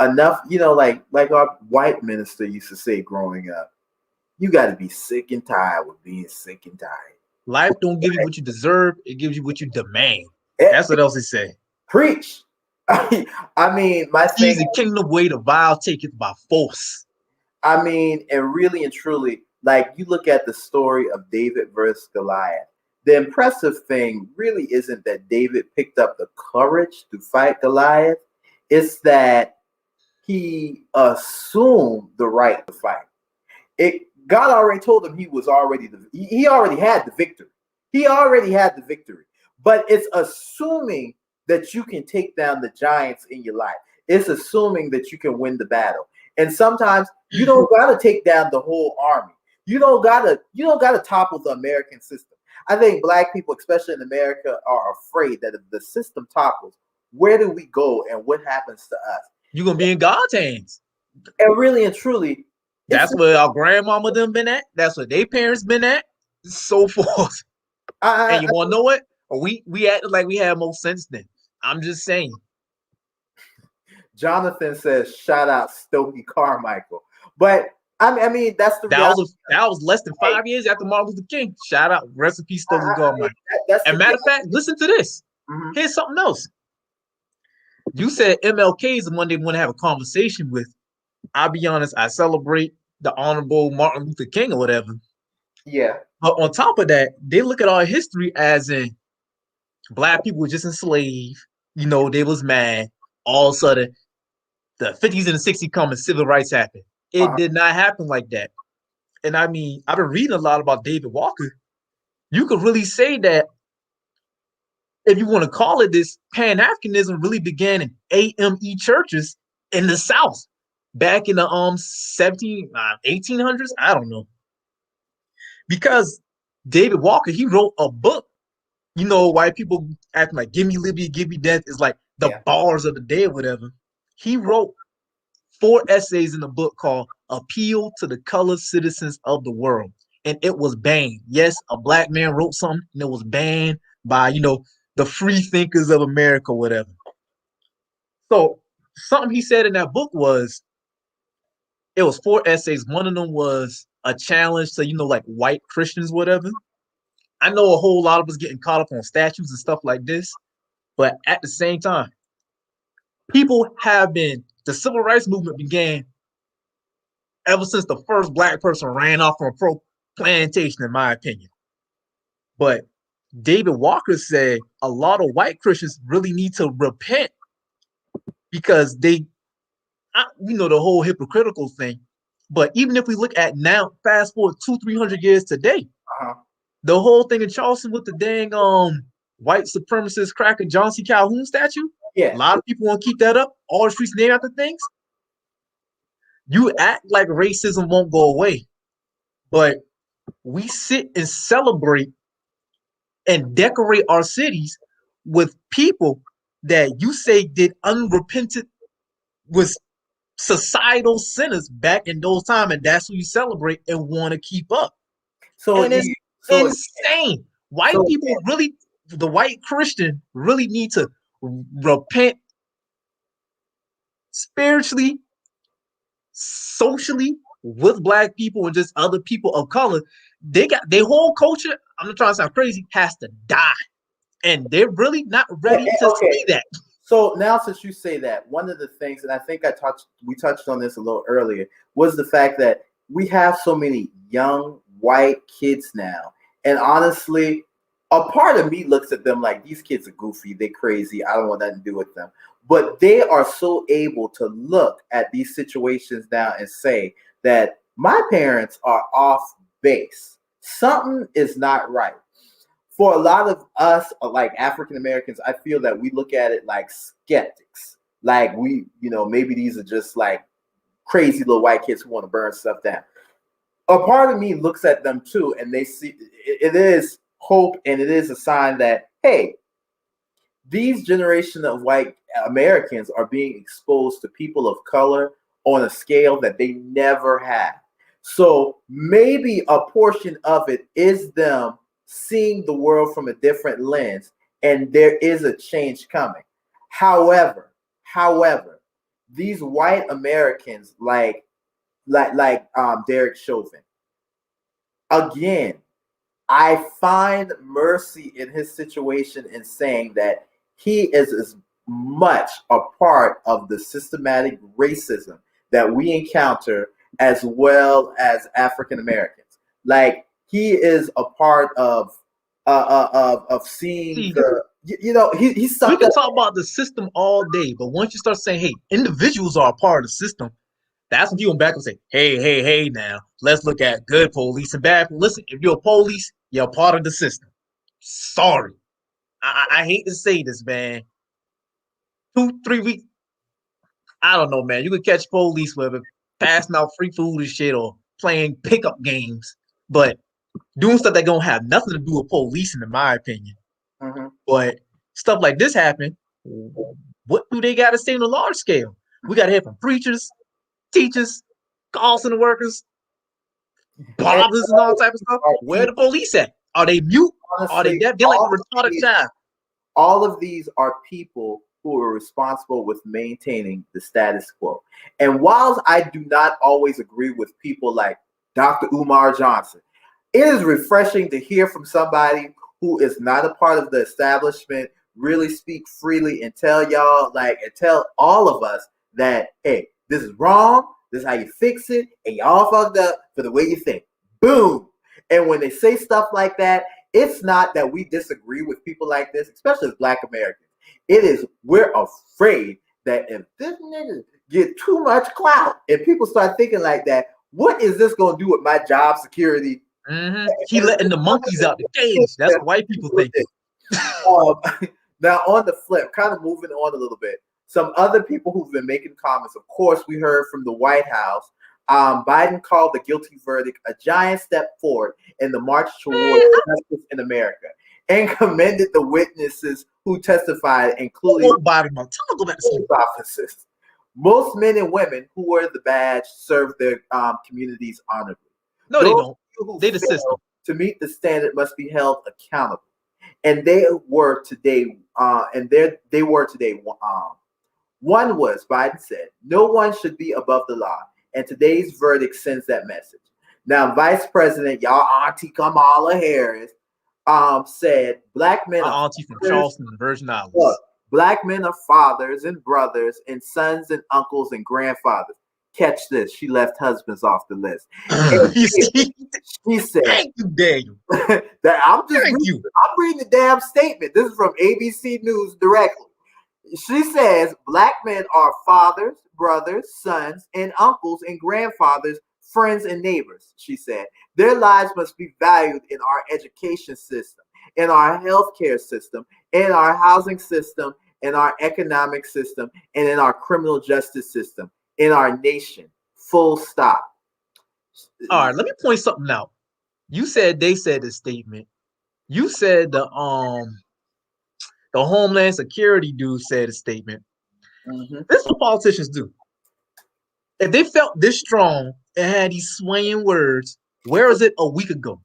enough, like our white minister used to say growing up, you got to be sick and tired with being sick and tired. Life don't give you what you deserve; it gives you what you demand. That's what else he said. Preach. I mean, my thing. He's the kingdom way the vile take it by force. I mean, and really and truly, like you look at the story of David versus Goliath. The impressive thing really isn't that David picked up the courage to fight Goliath. It's that he assumed the right to fight. God already told him he already had the victory. He already had the victory. But it's assuming that you can take down the giants in your life. It's assuming that you can win the battle. And sometimes you don't gotta take down the whole army. You don't gotta topple the American system. I think Black people, especially in America, are afraid that if the system topples, where do we go and what happens to us? You're gonna be in God's hands. And really and truly, that's where our grandmama them been at. That's where their parents been at. So forth. And you wanna know what? We acted like we had more sense then. I'm just saying. Jonathan says, "Shout out Stokey Carmichael," but I mean that's the that was less than 5 years after Martin Luther King. Shout out, recipe Stokey Carmichael. And matter of fact, listen to this. Mm-hmm. Here's something else. You said MLK is the one they want to have a conversation with. I'll be honest, I celebrate the Honorable Martin Luther King or whatever. Yeah. But on top of that, they look at our history as in Black people were just enslaved. They was mad. All of a sudden, the 50s and the 60s come and civil rights happened. It did not happen like that. And I mean, I've been reading a lot about David Walker. You could really say that if you want to call it this, Pan-Africanism really began in AME churches in the South back in the 1800s. I don't know. Because David Walker, he wrote a book. White people acting like "Give me liberty, give me death" is like the bars of the day or whatever. He wrote 4 essays in the book called "Appeal to the Colored Citizens of the World," and it was banned. Yes, a Black man wrote something, and it was banned by the free thinkers of America, whatever. So something he said in that book was, it was 4 essays. One of them was a challenge to like white Christians, whatever. I know a whole lot of us getting caught up on statues and stuff like this, but at the same time, the civil rights movement began ever since the first Black person ran off from a plantation, in my opinion. But David Walker said a lot of white Christians really need to repent because the whole hypocritical thing. But even if we look at now, fast forward 200-300 years today, the whole thing in Charleston with the dang white supremacist cracker John C. Calhoun statue, a lot of people want to keep that up. All the streets named after things. You act like racism won't go away, but we sit and celebrate and decorate our cities with people that you say did unrepentant, was societal sinners back in those times, and that's who you celebrate and want to keep up. So and it's insane. White people really, the white Christian really need to repent spiritually, socially, with Black people and just other people of color. They got their whole culture, I'm not trying to sound crazy, has to die. And they're really not ready to see that. So now, since you say that, one of the things, and I think we touched on this a little earlier, was the fact that we have so many young white kids now. And honestly, a part of me looks at them like, these kids are goofy, they're crazy, I don't want nothing to do with them. But they are so able to look at these situations now and say that my parents are off base. Something is not right. For a lot of us, like African Americans, I feel that we look at it like skeptics. Like maybe these are just like crazy little white kids who want to burn stuff down. A part of me looks at them too, and they see it is hope, and it is a sign that, hey, these generation of white Americans are being exposed to people of color on a scale that they never had. So maybe a portion of it is them seeing the world from a different lens, and there is a change coming. However, these white Americans like Derek Chauvin. Again, I find mercy in his situation in saying that he is as much a part of the systematic racism that we encounter as well as African Americans. Like he is a part of seeing the he's we can talk about the system all day, but once you start saying, hey, individuals are a part of the system, that's when people back and say, hey, now let's look at good police and bad. Listen, if you're a police, you're a part of the system. Sorry. I hate to say this, man. 2-3 weeks, I don't know, man. You could catch police whether passing out free food and shit or playing pickup games, but doing stuff that don't have nothing to do with policing, in my opinion. Mm-hmm. But stuff like this happen. What do they got to say on a large scale? We got to hear from preachers, teachers, call center workers, barbers, and all type of stuff. Where the police at? Are they mute? Honestly, are they deaf? They're like a retarded child. All of these are people who are responsible with maintaining the status quo. And whilst I do not always agree with people like Dr. Umar Johnson, it is refreshing to hear from somebody who is not a part of the establishment really speak freely and tell y'all, and tell all of us that, hey, this is wrong, this is how you fix it, and y'all fucked up for the way you think. Boom. And when they say stuff like that, it's not that we disagree with people like this, especially as Black Americans. It is we're afraid that if this nigga get too much clout and people start thinking like that, what is this going to do with my job security? Mm-hmm. He letting the monkeys out the cage. That's what white people think. Now, on the flip, kind of moving on a little bit, some other people who've been making comments. Of course, we heard from the White House. Biden called the guilty verdict a giant step forward in the march toward justice in America and commended the witnesses who testified, including police officers. Most men and women who wear the badge serve their communities honorably. No, they don't. They the system. To meet the standard must be held accountable. And they were today. They were today. One was, Biden said, no one should be above the law. And today's verdict sends that message. Now, Vice President, y'all auntie Kamala Harris, said Black men are auntie from Charleston and Virgin Islands. Look, Black men are fathers and brothers and sons and uncles and grandfathers. Catch this. She left husbands off the list. She said, thank you, Daniel. That I'm reading the damn statement. This is from ABC News directly. She says Black men are fathers, brothers, sons, and uncles and grandfathers, friends and neighbors, she said. Their lives must be valued in our education system, in our healthcare system, in our housing system, in our economic system, and in our criminal justice system, in our nation. Full stop. All right, let me point something out. You said they said this statement. You said the Homeland Security dude said a statement. Mm-hmm. This is what politicians do. If they felt this strong and had these swaying words, where was it a week ago?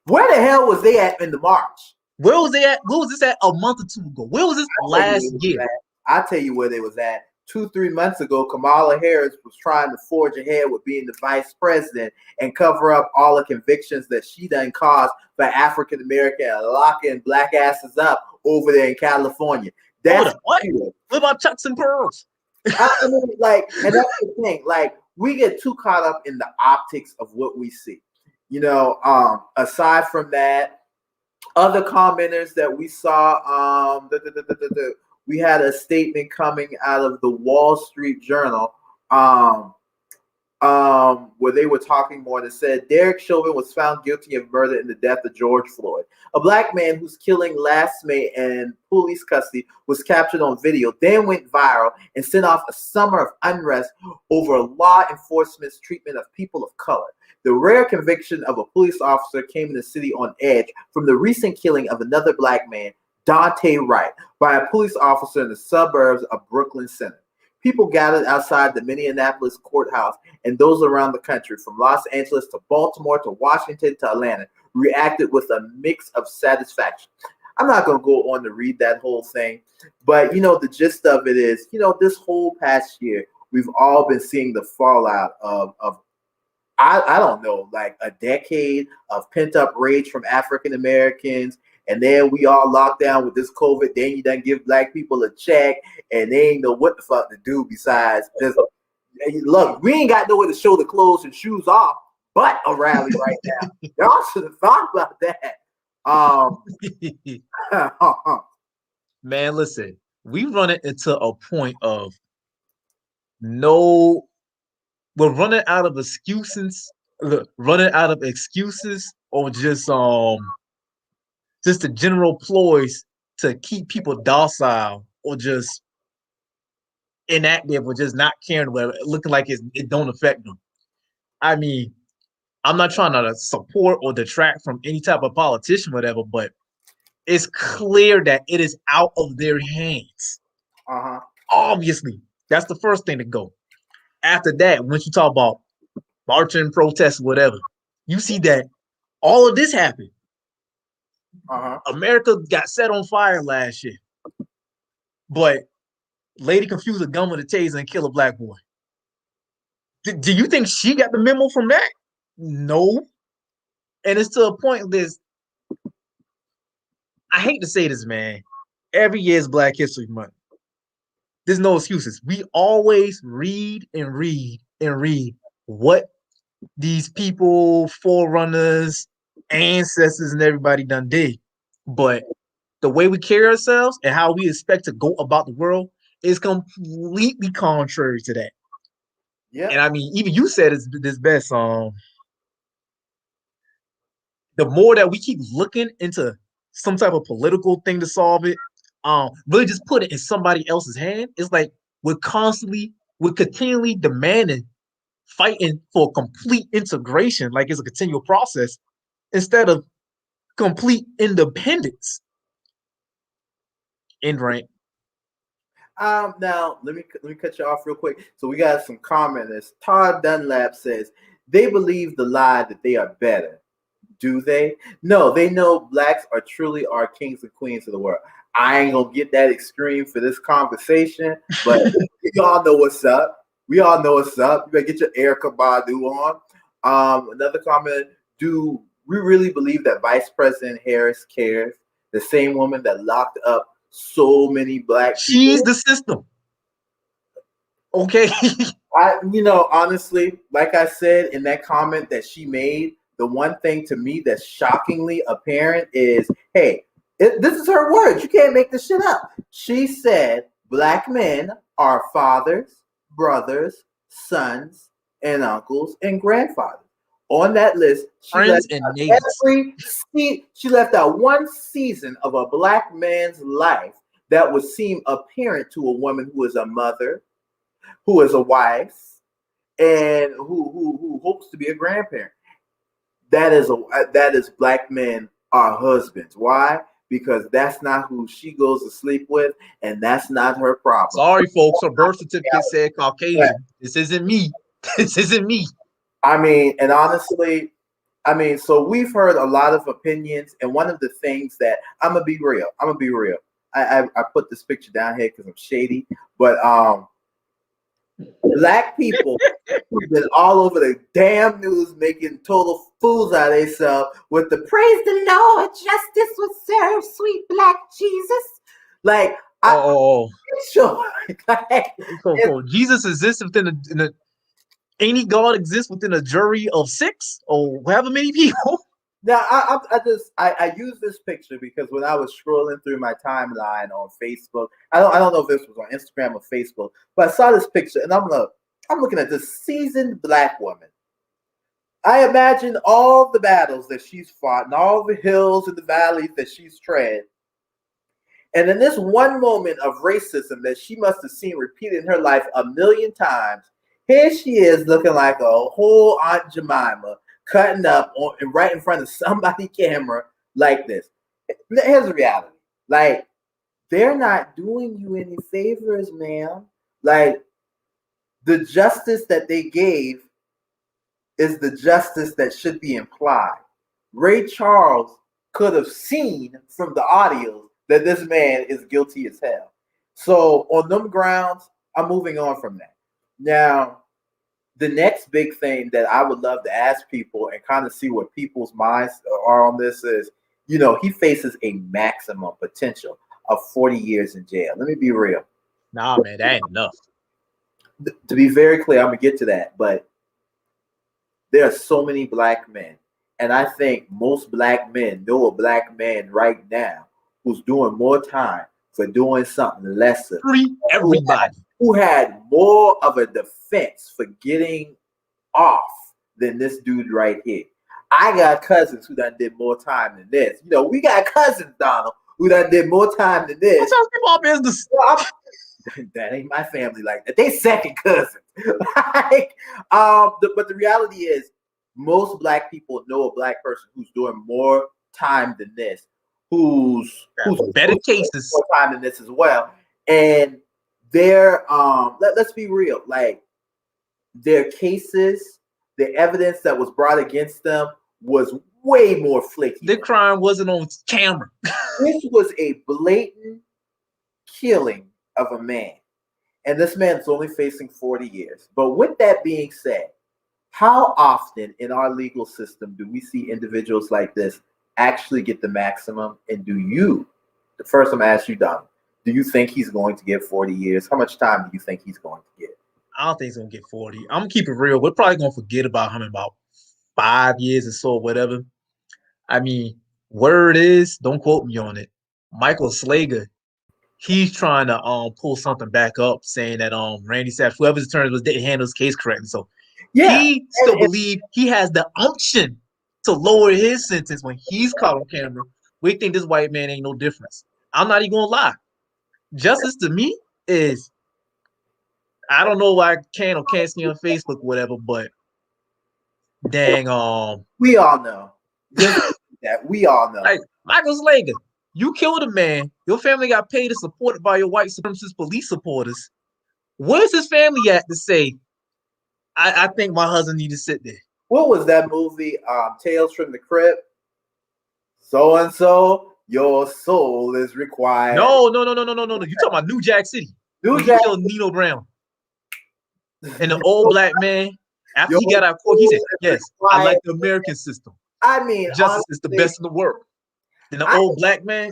Where the hell was they at in the March? Where was they at? Where was this at a month or two ago? Where was this last year? I'll tell you where they was at. 2-3 months ago, Kamala Harris was trying to forge ahead with being the vice president and cover up all the convictions that she done caused for African American and locking Black asses up over there in California. That's what about Chucks and Pearls? I mean, and that's the thing. We get too caught up in the optics of what we see. Aside from that, other commenters that we saw, we had a statement coming out of the Wall Street Journal where they were talking more that said Derek Chauvin was found guilty of murder in the death of George Floyd. A Black man whose killing last May in police custody was captured on video, then went viral and sent off a summer of unrest over law enforcement's treatment of people of color. The rare conviction of a police officer came in the city on edge from the recent killing of another Black man, Dante Wright, by a police officer in the suburbs of Brooklyn Center. People gathered outside the Minneapolis courthouse and those around the country, from Los Angeles to Baltimore to Washington to Atlanta, reacted with a mix of satisfaction. I'm not going to go on to read that whole thing, but the gist of it is, this whole past year, we've all been seeing the fallout of I don't know, like a decade of pent up rage from African Americans. And then we all locked down with this COVID. Then you done give black people a check and they ain't know what the fuck to do besides just look, we ain't got nowhere to show the clothes and shoes off but a rally right now. Y'all should have thought about that. Man, listen, we run it into a point of we're running out of excuses, or just the general ploys to keep people docile or just inactive or just not caring, whatever, looking like it don't affect them. I mean, I'm not trying to support or detract from any type of politician, whatever, but it's clear that it is out of their hands. Obviously, that's the first thing to go. After that, once you talk about marching, protests, whatever, you see that all of this happened. America got set on fire last year, but lady confused a gun with a taser and kill a black boy. Do you think she got the memo from that? No. And it's to a point this. I hate to say this, man. Every year is Black History Month. There's no excuses. We always read and read and read what these people, forerunners, ancestors, and everybody done did. But the way we carry ourselves and how we expect to go about the world is completely contrary to that. Yeah. And I mean, even you said it's this best. The more that we keep looking into some type of political thing to solve it, really just put it in somebody else's hand. It's like we're continually demanding, fighting for complete integration, like it's a continual process, instead of complete independence. End right. Now let me cut you off real quick. So we got some commenters. Todd Dunlap says they believe the lie that they are better. Do they? No, they know blacks are truly our kings and queens of the world. I ain't gonna get that extreme for this conversation, but we all know what's up. We all know what's up. You better get your Erykah Badu on. Another comment: do we really believe that Vice President Harris cares? The same woman that locked up so many black people. She's the system. Okay. Honestly, like I said in that comment that she made, the one thing to me that's shockingly apparent is, hey, this is her words. You can't make this shit up. She said black men are fathers, brothers, sons, and uncles, and grandfathers. On that list, she left out one season of a black man's life that would seem apparent to a woman who is a mother, who is a wife, and who hopes to be a grandparent. That is black men are husbands. Why? Because that's not who she goes to sleep with, and that's not her problem. Sorry, folks. Her birth certificate said Caucasian. Yeah. This isn't me. This isn't me. I mean, and honestly, so we've heard a lot of opinions, and one of the things that I'm gonna be real. I put this picture down here because I'm shady, but black people who've been all over the damn news making total fools out of themselves with the praise the Lord, justice was served, sweet black Jesus. Like, sure. So Jesus exists within any God exists within a jury of 6 or however many people. Now, I use this picture because when I was scrolling through my timeline on Facebook, I don't know if this was on Instagram or Facebook, but I saw this picture and I'm looking at this seasoned black woman. I imagine all the battles that she's fought and all the hills and the valleys that she's tread. And in this one moment of racism that she must have seen repeated in her life a million times, here she is looking like a whole Aunt Jemima, cutting up right in front of somebody's camera like this. Here's the reality. Like, they're not doing you any favors, ma'am. Like, the justice that they gave is the justice that should be implied. Ray Charles could have seen from the audio that this man is guilty as hell. So on them grounds, I'm moving on from that. Now, the next big thing that I would love to ask people and kind of see what people's minds are on this is, he faces a maximum potential of 40 years in jail. Let me be real. Nah, man, that ain't enough. To be very clear, I'm going to get to that, but there are so many black men. And I think most black men know a black man right now who's doing more time for doing something lesser. Free everybody. Who had more of a defense for getting off than this dude right here. I got cousins who done did more time than this. We got cousins, Donald, who done did more time than this. What's up, people business? Well, that ain't my family like that. They second cousins. But the reality is, most black people know a black person who's doing more time than this, who's better cases, more time than this as well. And they're let's be real, like their cases, the evidence that was brought against them was way more flaky. The crime wasn't on camera. This was a blatant killing of a man. And this man's only facing 40 years. But with that being said, how often in our legal system do we see individuals like this actually get the maximum? And the first I'm going to ask you, Don, do you think he's going to get 40 years? How much time do you think he's going to get? I don't think he's going to get 40. I'm going to keep it real. We're probably going to forget about him in about 5 years or so, or whatever. I mean, word is, don't quote me on it, Michael Slager, he's trying to pull something back up, saying that Randy Savage, whoever's attorney was, didn't handle his case correctly. So he still believes he has the unction to lower his sentence when he's caught on camera. We think this white man ain't no difference. I'm not even gonna lie. Justice to me is, I don't know why I can or can't see on Facebook or whatever, but dang, we all know. That we all know. Like Michael Slager, you killed a man. Your family got paid and supported by your white supremacist police supporters. Where's his family at to say, I think my husband need to sit there? What was that movie? Tales from the Crypt. So and so, your soul is required. No. You talking about New Jack City? New Jack killed Nino Brown. And the old black man, after he got out of court, he said, "Yes, I like the American system. I mean, justice honestly, is the best in the world." And the old black man,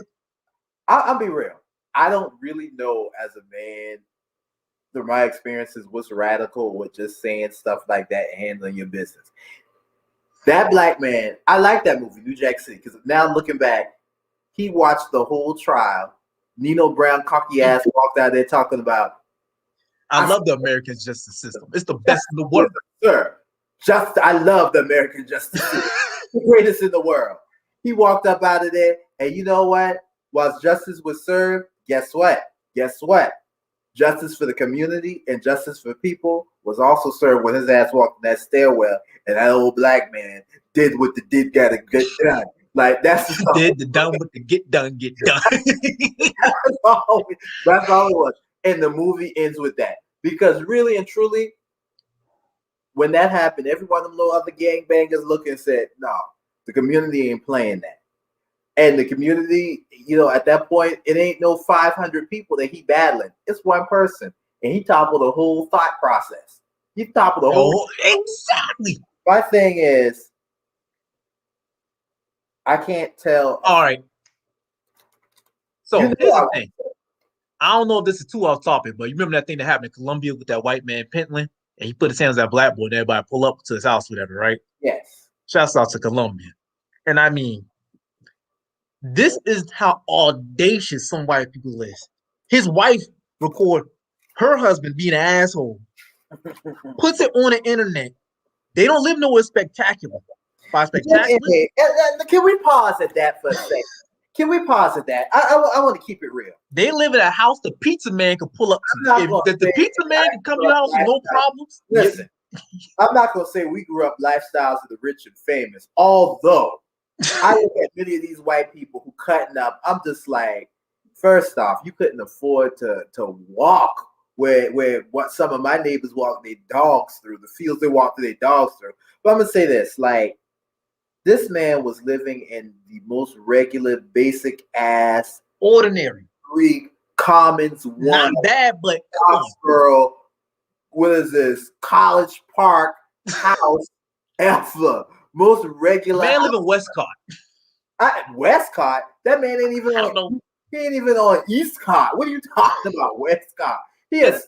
I'll be real. I don't really know as a man, through my experiences, what's radical with just saying stuff like that and handling your business. That black man, I like that movie, New Jack City, because now looking back, he watched the whole trial. Nino Brown, cocky ass, walked out there talking about, I love the American justice system. It's the best in the world. Sir, I love the American justice system. The greatest in the world. He walked up out of there, and you know what? Whilst justice was served, guess what? Justice for the community and justice for people was also served when his ass walked in that stairwell, and that old black man did what the did gotta get done. Like that's did the done what the get done. That's all it was. And the movie ends with that. Because really and truly, when that happened, every one of them little other gangbangers looked and said, no, the community ain't playing that. And the community, at that point, it ain't no 500 people that he battling. It's one person. And he toppled the whole thought process. He toppled the whole. Exactly. My thing is, I can't tell. All right. So here's the thing. I don't know if this is too off topic, but you remember that thing that happened in Colombia with that white man, Pentland? And he put his hands on that black boy and everybody pull up to his house, whatever, right? Yes. Shouts out to Colombia. And I mean, this is how audacious some white people is. His wife record her husband being an asshole, puts it on the internet. They don't live nowhere spectacular. By spectacular. Can we pause at that for a second? Can we pause at that? I want to keep it real. They live in a house the pizza man can pull up to. If the pizza man can come to your house with no problems. Listen, I'm not going to say we grew up lifestyles of the rich and famous, although I look at many of these white people who cutting up. I'm just like, first off, you couldn't afford to walk where what some of my neighbors walk their dogs through, the fields they walk their dogs through. But I'm going to say this, like, this man was living in the most regular, basic ass, ordinary Greek commons, not bad, but Foxborough what is this, College Park house ever. Most regular. Man live in Westcott. Westcott? That man ain't even on. He ain't even on Eastcott. What are you talking about, Westcott? He has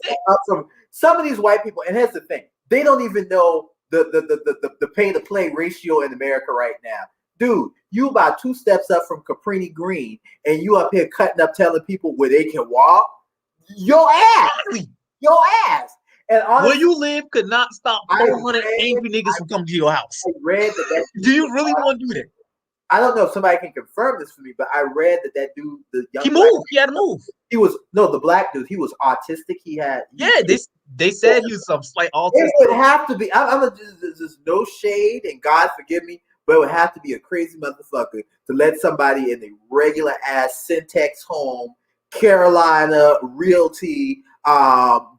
some of these white people. And here's the thing: they don't even know the pay to play ratio in America right now. Dude, you about 2 steps up from Cabrini Green, and you up here cutting up, telling people where they can walk. Your ass. And honestly, where you live could not stop 400 angry niggas from coming to your house. I read that do you really want to do that? I don't know if somebody can confirm this for me, but I read that dude, the young he moved. He had to move. He was the black dude. He was autistic. They said he was some slight autistic. It would have to be. There's no shade, and God forgive me, but it would have to be a crazy motherfucker to let somebody in a regular ass Syntax home, Carolina Realty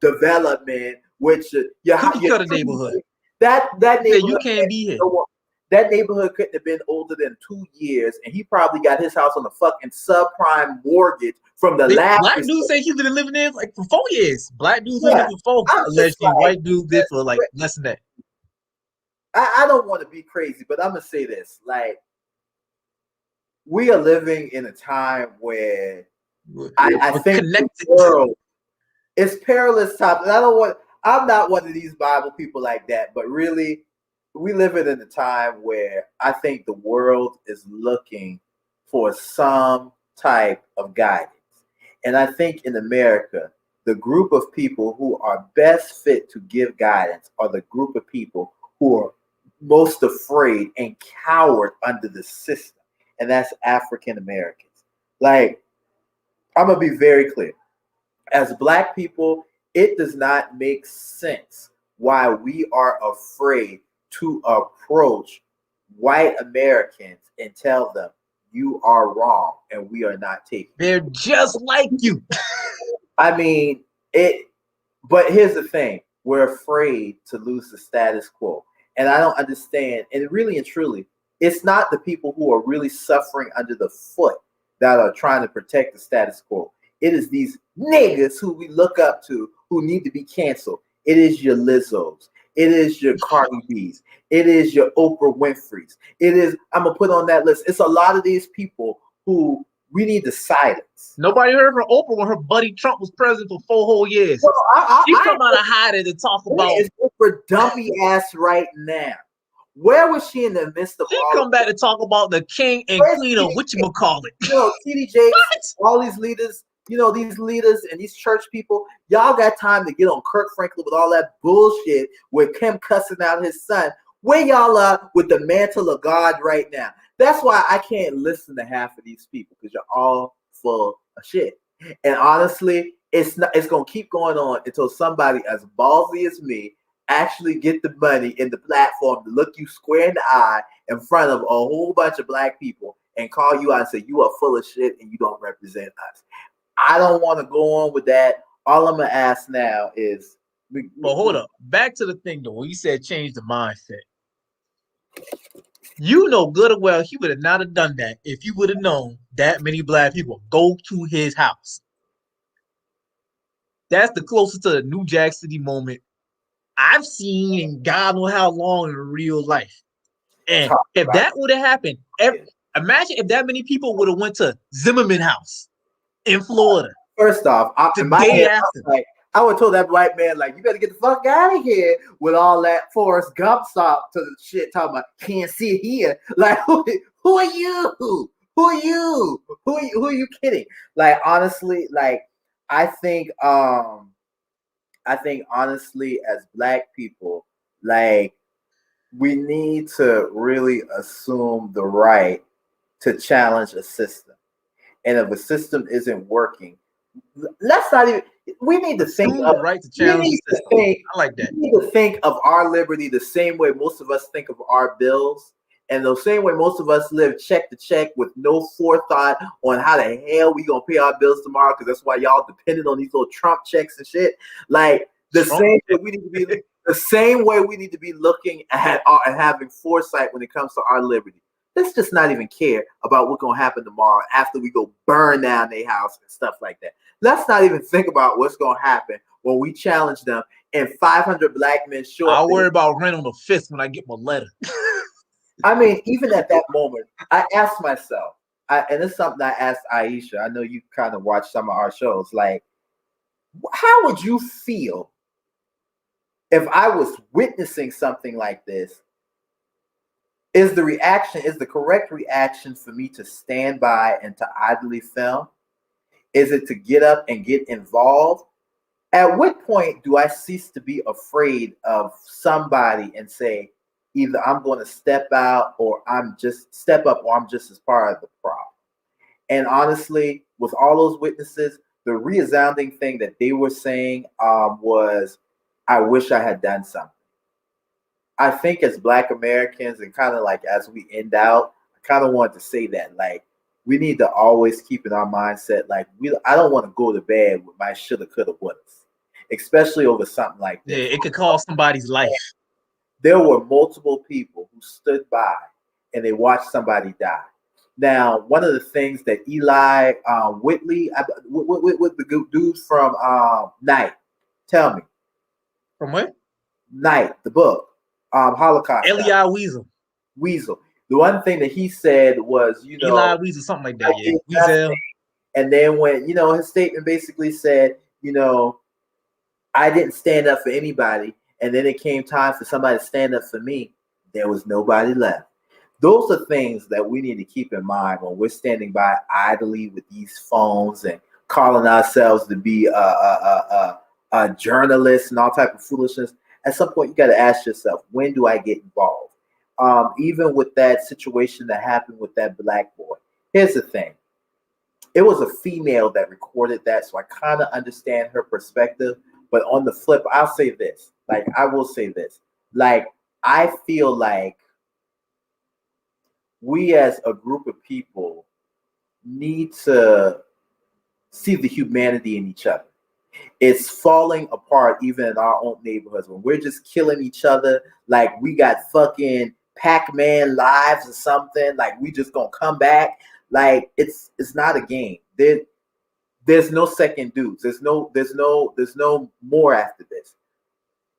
development, which cookie cutter neighborhood. That neighborhood, you can't be here. That neighborhood couldn't have been older than 2 years, and he probably got his house on a fucking subprime mortgage from the last. Black dudes say he's been living there like for 4 years. Black dudes living for 4. Allegedly, white dudes did for like less than that. I don't want to be crazy, but I'm gonna say this: like, we are living in a time where I think the world is perilous times. And I'm not one of these Bible people like that, but really, we live in a time where I think the world is looking for some type of guidance. And I think in America, the group of people who are best fit to give guidance are the group of people who are most afraid and coward under the system. And that's African Americans. Like, I'm going to be very clear. As Black people, it does not make sense why we are afraid to approach white Americans and tell them you are wrong and we are not taking. They're just like you. I mean, but here's the thing. We're afraid to lose the status quo. And I don't understand. And really and truly, it's not the people who are really suffering under the foot that are trying to protect the status quo. It is these niggas who we look up to who need to be canceled. It is your Lizzos. It is your Cardi B's. It is your Oprah Winfrey's. It is, I'm going to put on that list. It's a lot of these people who we need to silence. Nobody heard from Oprah when her buddy Trump was president for 4 whole years. Well, she come out of hiding to talk about. Is Oprah dumpy ass right now? Where was she in the midst of? She come back to talk about the king and queen of whatchamacallit. TD Jakes, all these leaders. These leaders and these church people, y'all got time to get on Kirk Franklin with all that bullshit with Kim cussing out his son. Where y'all are with the mantle of God right now? That's why I can't listen to half of these people, because you're all full of shit. And honestly, it's going to keep going on until somebody as ballsy as me actually get the money and the platform to look you square in the eye in front of a whole bunch of Black people and call you out and say you are full of shit and you don't represent us. I don't want to go on with that. All I'm going to ask now is... Well, hold up. Back to the thing, though. When you said change the mindset. You know good and well he would have not have done that if you would have known that many Black people go to his house. That's the closest to the New Jack City moment I've seen in God knows how long in real life. And if that would have happened, imagine if that many people would have went to Zimmerman House in Florida. First off, I would have told that Black man, like, you better get the fuck out of here with all that Forrest Gump stop to the shit talking about can't see it here. Like, who are you? Who are you? Who are you kidding? Like, honestly, like, I think honestly, as Black people, like, we need to really assume the right to challenge a system. And if a system isn't working, let's not even. We need to think of the right to challenge the system. I like that. We need to think of our liberty the same way most of us think of our bills, and the same way most of us live check to check with no forethought on how the hell we gonna pay our bills tomorrow. Because that's why y'all dependent on these little Trump checks and shit. Like the same way we need to be looking at and having foresight when it comes to our liberty. Let's just not even care about what's going to happen tomorrow after we go burn down their house and stuff like that. Let's not even think about what's going to happen when we challenge them, and 500 black men show up. I'll worry about rent on the 5th when I get my letter. I mean, even at that moment, I asked myself, and it's something I asked Aisha. I know you kind of watch some of our shows. Like, how would you feel if I was witnessing something like this? Is the correct reaction for me to stand by and to idly film? Is it to get up and get involved? At what point do I cease to be afraid of somebody and say, either I'm going to step out or I'm just step up or I'm just as part of the problem? And honestly, with all those witnesses, the resounding thing that they were saying was, I wish I had done something. I think as Black Americans and kind of like as we end out, I kind of want to say that like we need to always keep in our mindset like I don't want to go to bed with my shoulda, coulda, wouldas, especially over something like this. Yeah, it could cost somebody's life. There were multiple people who stood by and they watched somebody die. Now, one of the things that Eli Whitley, with the dudes from Night, tell me. From what? Night, the book. Holocaust. Eli Weasel. Weasel. The one thing that he said was, Eli Weasel, something like that. Yeah, Weasel. And then when his statement basically said, I didn't stand up for anybody, and then it came time for somebody to stand up for me. There was nobody left. Those are things that we need to keep in mind when we're standing by idly with these phones and calling ourselves to be a journalist and all type of foolishness. At some point, you got to ask yourself, when do I get involved? Even with that situation that happened with that black boy. Here's the thing. It was a female that recorded that, so I kind of understand her perspective. But on the flip, I'll say this. Like, I will say this. Like, I feel like we as a group of people need to see the humanity in each other. It's falling apart even in our own neighborhoods when we're just killing each other like we got fucking Pac-Man lives or something, like we just gonna come back. Like it's not a game. There's no second dudes. There's no more after this.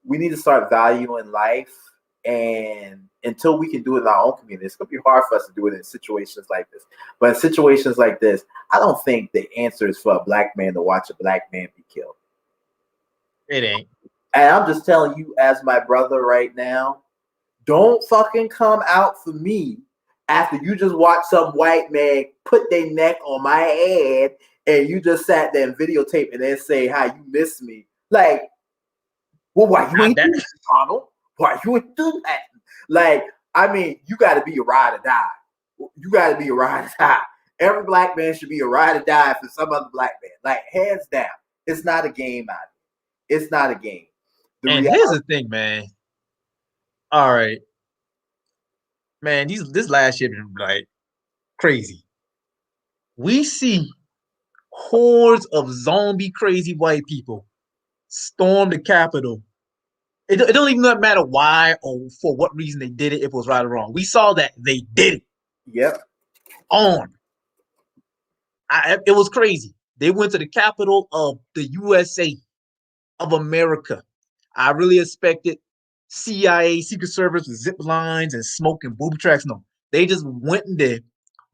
We need to start valuing life, and until we can do it in our own community, it's gonna be hard for us to do it in situations like this. But in situations like this, I don't think the answer is for a black man to watch a black man be killed. It ain't. And I'm just telling you, as my brother right now, don't fucking come out for me after you just watched some white man put their neck on my head and you just sat there and videotape and then say how you miss me. Like, well, why you ain't do that, Donald? Why you ain't do that? Like, I mean, you got to be a ride or die. You got to be a ride or die. Every black man should be a ride or die for some other black man. Like, hands down. It's not a game out here. It's not a game. And here's the thing, man. All right. Man, this last year been like crazy. We see hordes of zombie crazy white people storm the Capitol. It don't even matter why or for what reason they did it, if it was right or wrong. We saw that they did it. Yep. It was crazy. They went to the capital of the USA of America. I really expected CIA, Secret Service with zip lines and smoke and booby tracks. No, they just went in there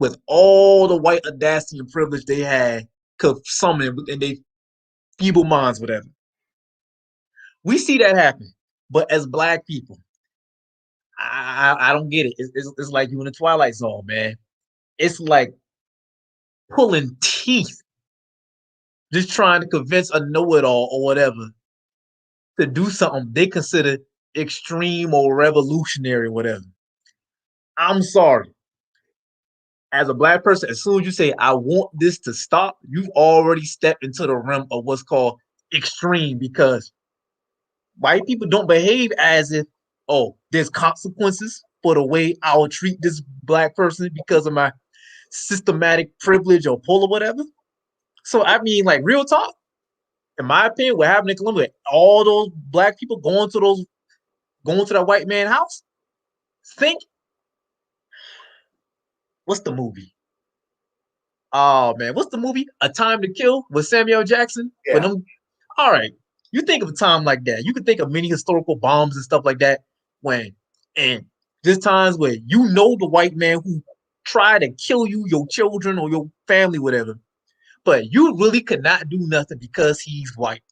with all the white audacity and privilege they had, could summon in their feeble minds, whatever. We see that happen. But as black people, I don't get it. It's like you in the Twilight Zone, man. It's like pulling teeth, just trying to convince a know-it-all or whatever to do something they consider extreme or revolutionary or whatever. I'm sorry. As a black person, as soon as you say, I want this to stop, you've already stepped into the realm of what's called extreme, because white people don't behave as if, oh, there's consequences for the way I'll treat this black person because of my systematic privilege or pull or whatever. So, I mean, like, real talk, in my opinion, what happened in Columbia, all those black people going to that white man's house, think, what's the movie? Oh, man, what's the movie? A Time to Kill with Samuel Jackson? Yeah. All right. You think of a time like that. You can think of many historical bombs and stuff like that and there's times where you know the white man who tried to kill you, your children, or your family, whatever, but you really could not do nothing because he's white.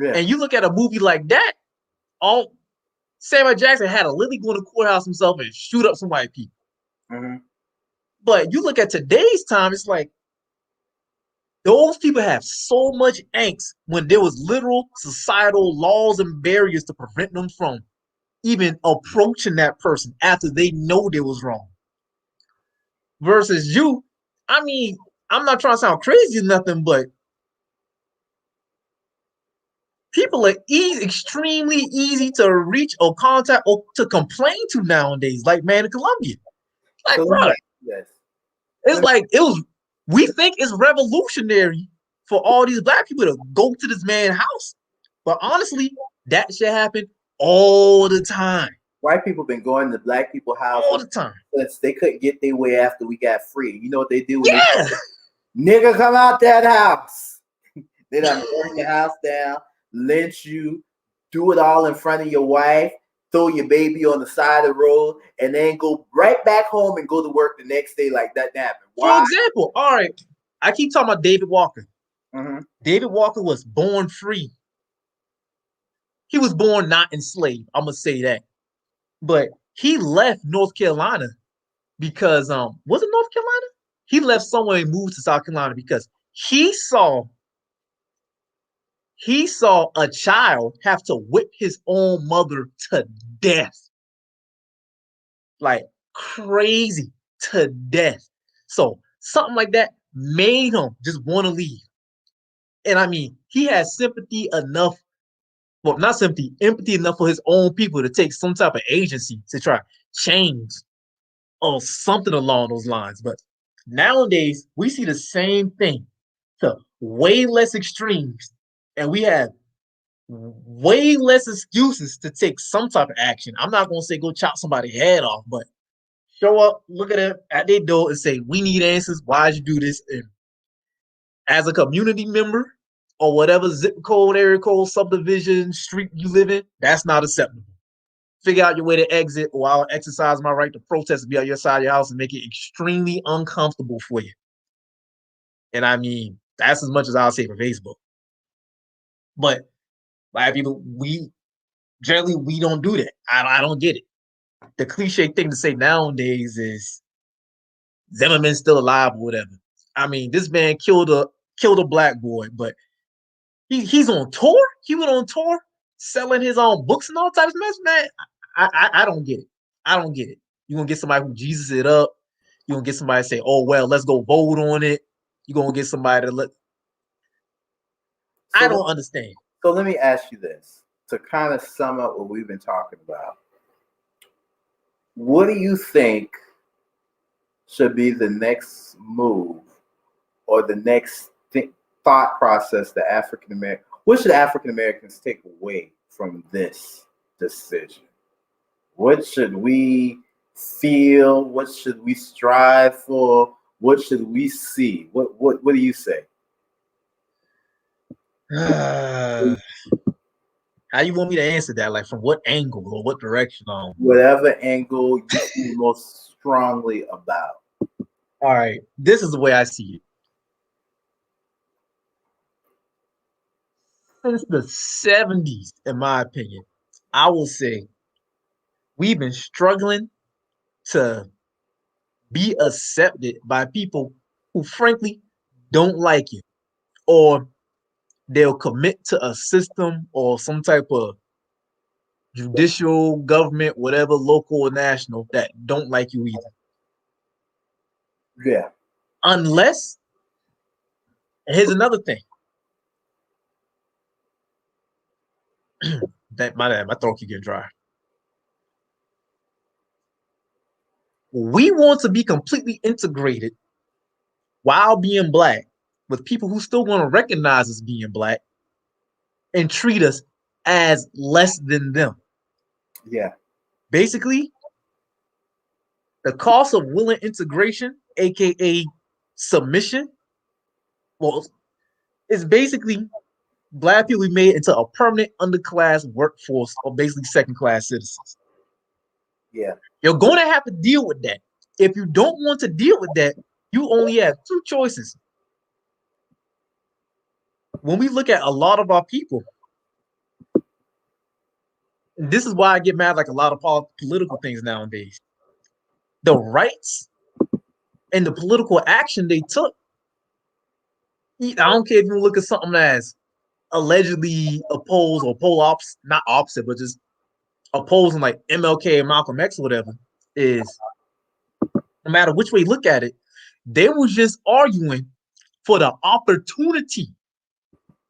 Yeah. And you look at a movie like that, all Samuel Jackson had to literally go to the courthouse himself and shoot up some white people. Mm-hmm. But you look at today's time, it's like those people have so much angst when there was literal societal laws and barriers to prevent them from even approaching that person after they know they was wrong. Versus you, I mean, I'm not trying to sound crazy or nothing, but people are extremely easy to reach or contact or to complain to nowadays, like man in Colombia. Like, so, bro, yes. It's like we think it's revolutionary for all these black people to go to this man's house. But honestly, that shit happen all the time. White people been going to black people's house all the time because they couldn't get their way after we got free. You know what they do? Yeah. Nigga, come out that house. They done burn your house down, lynch you, do it all in front of your wife, throw your baby on the side of the road, and then go right back home and go to work the next day like that happened. Why? For example, all right, I keep talking about David Walker. Mm-hmm. David Walker was born free. He was born not enslaved. I'm gonna say that, but he left North Carolina because was it North Carolina? He left somewhere and moved to South Carolina because he saw a child have to whip his own mother to death. Like crazy to death. So something like that made him just want to leave. And I mean, he had sympathy enough, well, not sympathy, empathy enough for his own people to take some type of agency to try to change or something along those lines. But nowadays, we see the same thing to way less extremes. And we have way less excuses to take some type of action. I'm not going to say go chop somebody's head off, but show up, look at them at their door and say, we need answers. Why'd you do this? And as a community member or whatever zip code, area code, subdivision, street you live in, that's not acceptable. Figure out your way to exit, or I'll exercise my right to protest and be on your side of your house and make it extremely uncomfortable for you. And I mean, that's as much as I'll say for Facebook. But black people, we don't do that. I don't get it. The cliche thing to say nowadays is Zimmerman's still alive or whatever. I mean, this man killed a black boy, but he's on tour. He went on tour selling his own books and all types of mess, man. I don't get it. I don't get it. You're gonna get somebody who Jesus it up. You're gonna get somebody to say, oh well, let's go vote on it. You're gonna get somebody to I don't understand. So let me ask you this to kind of sum up what we've been talking about. What do you think should be the next move or the next thought process that African Americans, what should African Americans take away from this decision? What should we feel? What should we strive for? What should we see? What do you say? How you want me to answer that? Like from what angle or what direction? Whatever angle you feel most strongly about. All right, this is the way I see it. Since the 70s, in my opinion, I will say we've been struggling to be accepted by people who frankly don't like it, or they'll commit to a system or some type of judicial government, whatever, local or national, that don't like you either. Yeah. Unless, here's another thing. My throat keep getting dry. We want to be completely integrated while being black with people who still want to recognize us being black and treat us as less than them. Yeah. Basically, the cost of willing integration, aka submission, well, is basically Black people be made into a permanent underclass workforce or basically second-class citizens. Yeah. You're going to have to deal with that. If you don't want to deal with that, you only have two choices. When we look at a lot of our people, this is why I get mad like a lot of political things nowadays. The rights and the political action they took. I don't care if you look at something as allegedly opposed or not opposite, but just opposing like MLK and Malcolm X or whatever, is no matter which way you look at it, they were just arguing for the opportunity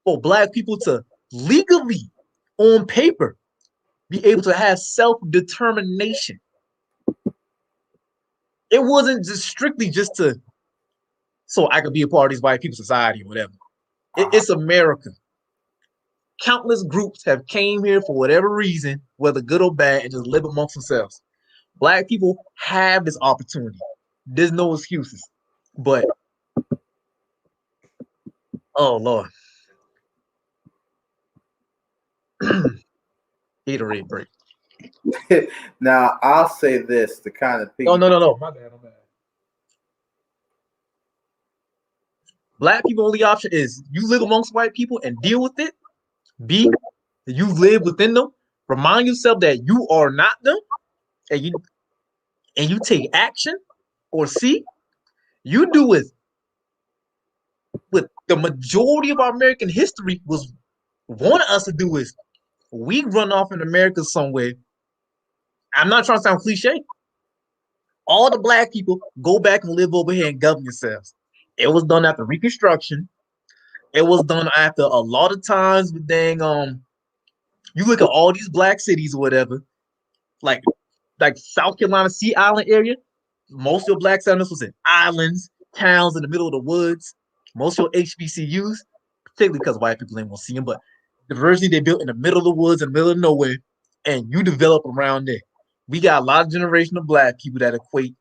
for Black people to legally, on paper, be able to have self-determination. It wasn't just strictly just so I could be a part of these white people society or whatever. It's America. Countless groups have came here for whatever reason, whether good or bad, and just live amongst themselves. Black people have this opportunity. There's no excuses. But, oh Lord. Gatorade break. Now, I'll say this to kind of No. My bad. Black people only option is you live amongst white people and deal with it. B, you live within them. Remind yourself that you are not them, and you take action. Or C, you do it with the majority of our American history was wanting us to do is we run off in America somewhere. I'm not trying to sound cliche. All the Black people go back and live over here and govern yourselves. It was done after Reconstruction. It was done after a lot of times with dang you look at all these Black cities or whatever, like South Carolina Sea Island area. Most of your Black settlers was in islands, towns in the middle of the woods. Most of your HBCUs, particularly because white people ain't gonna see them, but the version they built in the middle of the woods, in the middle of nowhere, and you develop around there. We got a lot of generation of Black people that equate.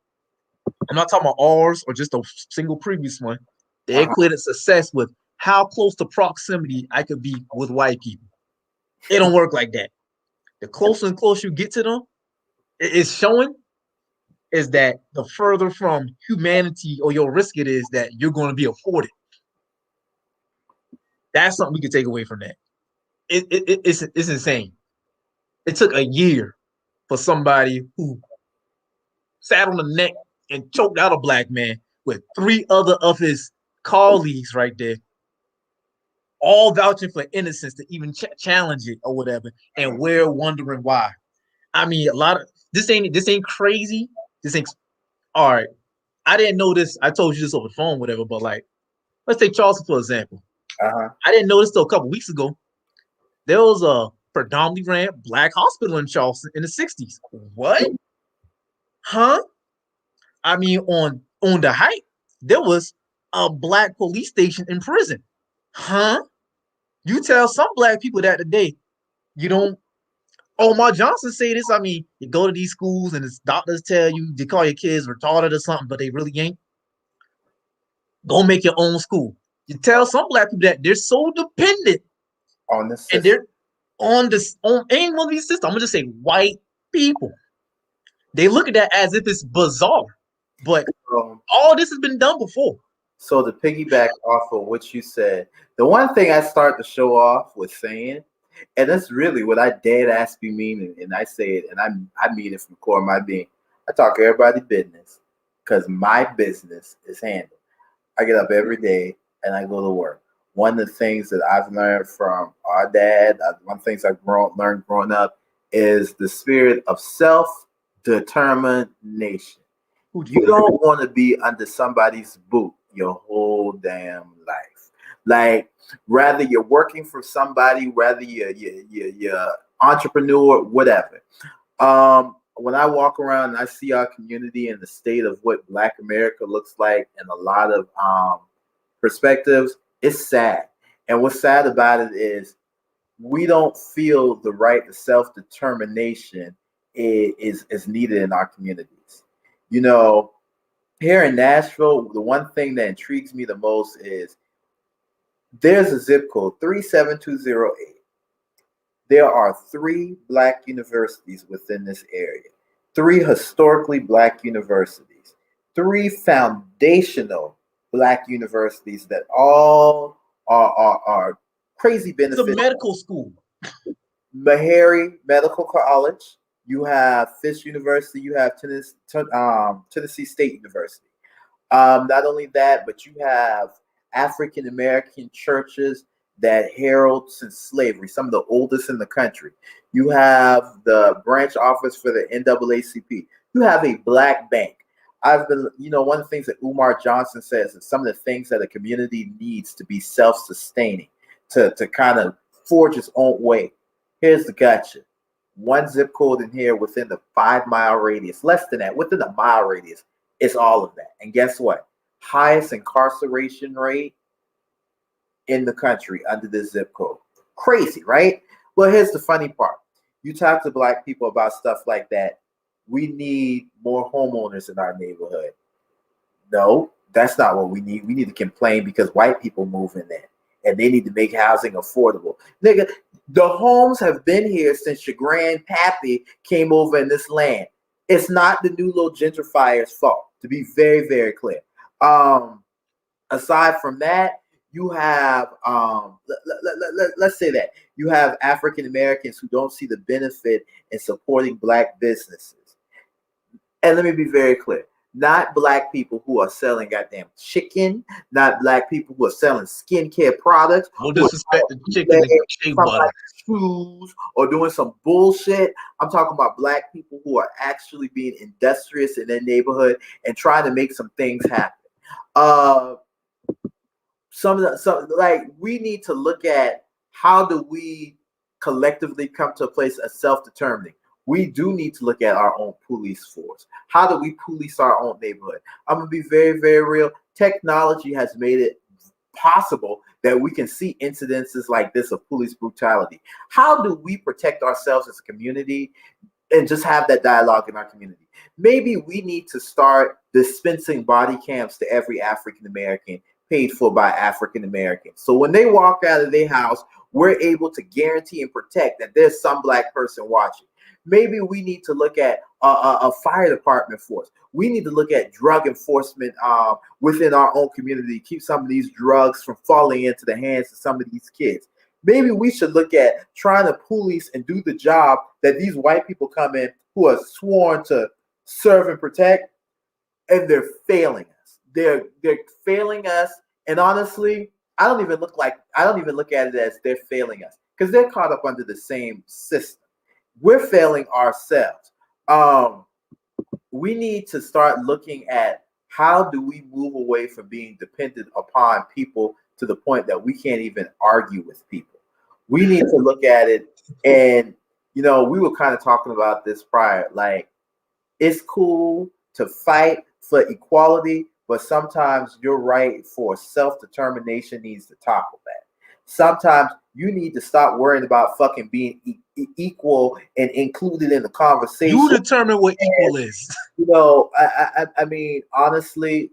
I'm not talking about ours or just a single previous one. They equated success with how close to proximity I could be with white people. It don't work like that. The closer and closer you get to them, it's showing is that the further from humanity or your risk it is that you're going to be afforded. That's something we can take away from that. It's insane. It took a year for somebody who sat on the neck and choked out a Black man with 3 other of his colleagues right there, all vouching for innocence to even challenge it or whatever, and we're wondering why. I mean, a lot of this ain't crazy. This ain't all right. I didn't know this. I told you this over the phone, whatever. But like, let's take Charleston for example. I didn't know this till a couple weeks ago. There was a predominantly ran Black hospital in Charleston in the 60s. What? Huh? I mean, on the height, there was a Black police station in prison. Huh? You tell some Black people that today, you don't. Omar Johnson say this. I mean, you go to these schools and the doctors tell you they call your kids retarded or something, but they really ain't. Go make your own school. You tell some Black people that they're so dependent on this system. And they're on any one of these systems. I'm gonna just say white people. They look at that as if it's bizarre, but all this has been done before. So to piggyback off of what you said, the one thing I start to show off with saying, and that's really what I dead ass be meaning, and I say it, and I mean it from the core of my being. I talk everybody's business because my business is handled. I get up every day and I go to work. One of the things that I've learned from our dad, one of the things I've learned growing up, is the spirit of self-determination. You don't want to be under somebody's boot your whole damn life. Like, rather you're working for somebody, rather you're entrepreneur, whatever. When I walk around and I see our community and the state of what Black America looks like in a lot of perspectives, it's sad. And what's sad about it is we don't feel the right to self-determination is needed in our communities. You know, here in Nashville, the one thing that intrigues me the most is There's a zip code 37208. There are 3 black universities within this area, 3 historically black universities, 3 foundational black universities that all are crazy benefits. It's a medical school. Meharry Medical College. You have Fisk University. You have Tennessee State University. Not only that, but you have African American churches that herald since slavery, some of the oldest in the country. You have the branch office for the NAACP. You have a black bank. I've been, one of the things that Umar Johnson says is some of the things that a community needs to be self-sustaining, to kind of forge its own way. Here's the gotcha. 1 zip code in here within the 5-mile radius, less than that, within a mile radius, it's all of that. And guess what? Highest incarceration rate in the country under this zip code. Crazy, right? Well, here's the funny part. You talk to black people about stuff like that. We need more homeowners in our neighborhood. No, that's not what we need. We need to complain because white people move in there and they need to make housing affordable. Nigga, the homes have been here since your grandpappy came over in this land. It's not the new little gentrifiers' fault, to be very, very clear. Aside from that, you have let's say that you have African Americans who don't see the benefit in supporting black businesses. And let me be very clear. Not black people who are selling goddamn chicken, not black people who are selling skincare products. No disrespect to chicken and shea butter. Shoes or doing some bullshit. I'm talking about black people who are actually being industrious in their neighborhood and trying to make some things happen. We need to look at how do we collectively come to a place of self-determining. We do need to look at our own police force. How do we police our own neighborhood? I'm going to be very, very real. Technology has made it possible that we can see incidences like this of police brutality. How do we protect ourselves as a community and just have that dialogue in our community? Maybe we need to start dispensing body cams to every African American paid for by African Americans. So when they walk out of their house, we're able to guarantee and protect that there's some black person watching. Maybe we need to look at a fire department force. We need to look at drug enforcement within our own community, keep some of these drugs from falling into the hands of some of these kids. Maybe we should look at trying to police and do the job that these white people come in who are sworn to serve and protect, and they're failing us. They're failing us, and honestly, I don't even look at it as they're failing us because they're caught up under the same system. We're failing ourselves. We need to start looking at how do we move away from being dependent upon people to the point that we can't even argue with people. We need to look at it, and we were kind of talking about this prior. Like, it's cool to fight for equality, but sometimes your right for self-determination needs to topple that. Sometimes you need to stop worrying about fucking being equal and included in the conversation. You determine what equal is. I mean, honestly,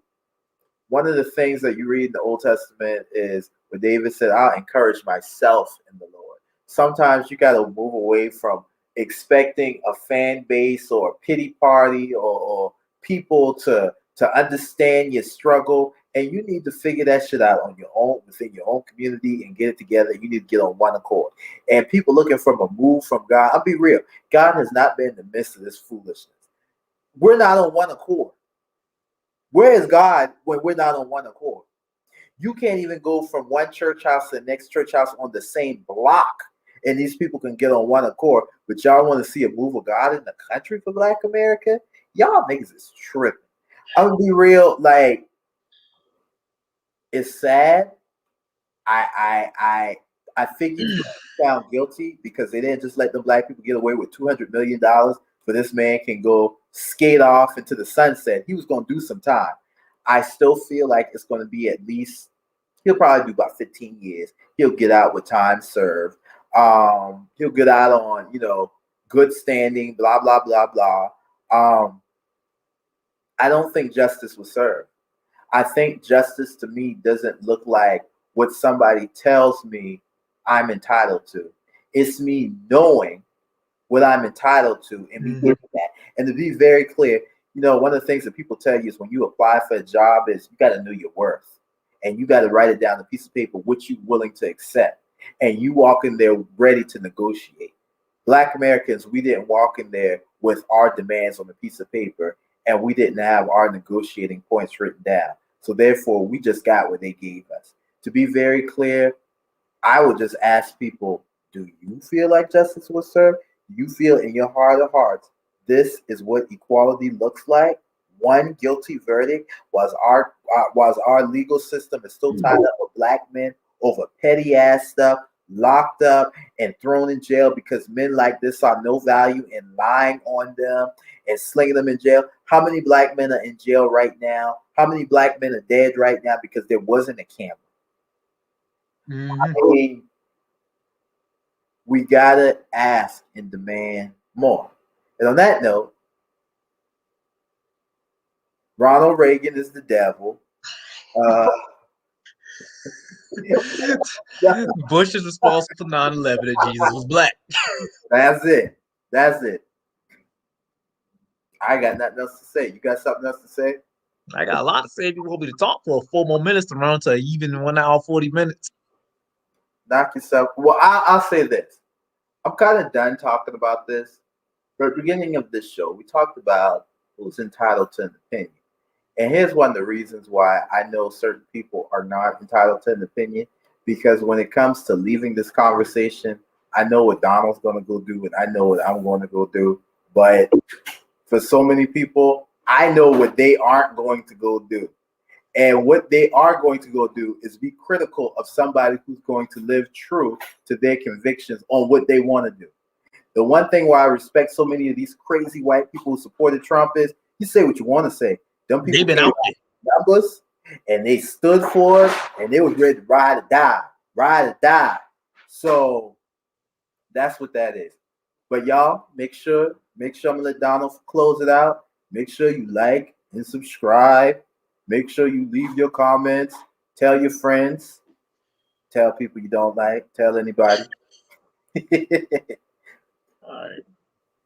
one of the things that you read in the Old Testament is where David said, I'll encourage myself in the Lord. Sometimes you got to move away from expecting a fan base or a pity party or people to understand your struggle. And you need to figure that shit out on your own, within your own community, and get it together. You need to get on one accord. And people looking for a move from God, I'll be real. God has not been in the midst of this foolishness. We're not on one accord. Where is God when we're not on one accord? You can't even go from one church house to the next church house on the same block, and these people can get on one accord. But y'all want to see a move of God in the country for Black America? Y'all niggas is tripping. I'm gonna be real. Like, it's sad. I figured he found guilty because they didn't just let the black people get away with $200 million for this man can go skate off into the sunset. He was going to do some time. I still feel like it's going to be at least, he'll probably do about 15 years. He'll get out with time served. He'll get out on, good standing, blah, blah, blah, blah. I don't think justice was served. I think justice to me doesn't look like what somebody tells me I'm entitled to. It's me knowing what I'm entitled to and me getting that. And to be very clear, one of the things that people tell you is when you apply for a job is you got to know your worth. And you got to write it down on a piece of paper, what you're willing to accept. And you walk in there ready to negotiate. Black Americans, we didn't walk in there with our demands on a piece of paper, and we didn't have our negotiating points written down. So therefore, we just got what they gave us. To be very clear, I would just ask people, do you feel like justice was served? Do you feel in your heart of hearts, this is what equality looks like? One guilty verdict was our legal system is still tied up with black men over petty ass stuff, locked up and thrown in jail because men like this saw no value in lying on them and slinging them in jail. How many black men are in jail right now? How many black men are dead right now because there wasn't a camera? I mean, we gotta ask and demand more. And on that note, Ronald Reagan is the devil. Bush is responsible for 9/11 and Jesus was black. That's it. I got nothing else to say. You got something else to say? I got a lot to say. If you want me to talk for 4 more minutes to run to even 1 hour 40 minutes. Knock yourself. Well, I'll say this. I'm kind of done talking about this. But at the beginning of this show, we talked about who's entitled to an opinion. And here's one of the reasons why I know certain people are not entitled to an opinion. Because when it comes to leaving this conversation, I know what Donald's going to go do and I know what I'm going to go do. But for so many people, I know what they aren't going to go do. And what they are going to go do is be critical of somebody who's going to live true to their convictions on what they want to do. The one thing why I respect so many of these crazy white people who supported Trump is you say what you want to say. Them people they've been out there. Numbers, and they stood for it, and they was ready to ride or die. So that's what that is. But y'all, make sure I'm gonna let Donald close it out. Make sure you like and subscribe. Make sure you leave your comments. Tell your friends. Tell people you don't like. Tell anybody. All right.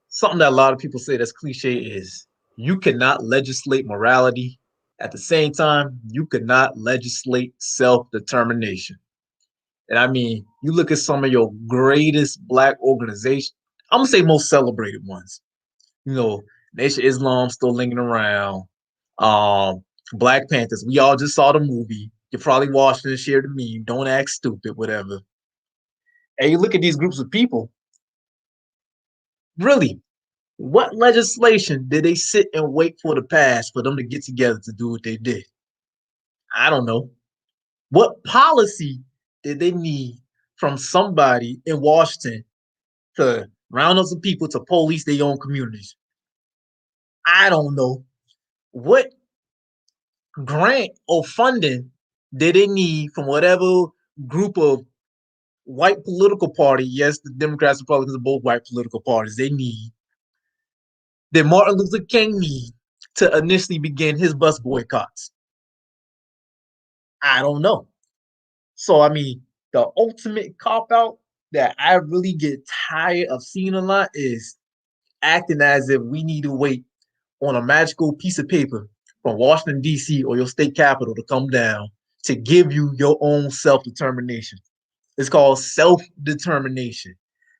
Something that a lot of people say that's cliche is you cannot legislate morality. At the same time, you cannot legislate self-determination. And I mean, you look at some of your greatest black organizations, I'm gonna say most celebrated ones. Nation of Islam still lingering around. Black Panthers, we all just saw the movie. You probably watched it and shared the meme. Don't act stupid, whatever. And you look at these groups of people, really, what legislation did they sit and wait for the pass for them to get together to do what they did? I don't know. What policy did they need from somebody in Washington to round up some people to police their own communities? I don't know. What grant or funding did they need from whatever group of white political party? Yes, the Democrats and Republicans are both white political parties. They need that Martin Luther King need to initially begin his bus boycotts? I don't know. So, I mean, the ultimate cop-out that I really get tired of seeing a lot is acting as if we need to wait on a magical piece of paper from Washington, D.C. or your state capital to come down to give you your own self-determination. It's called self-determination,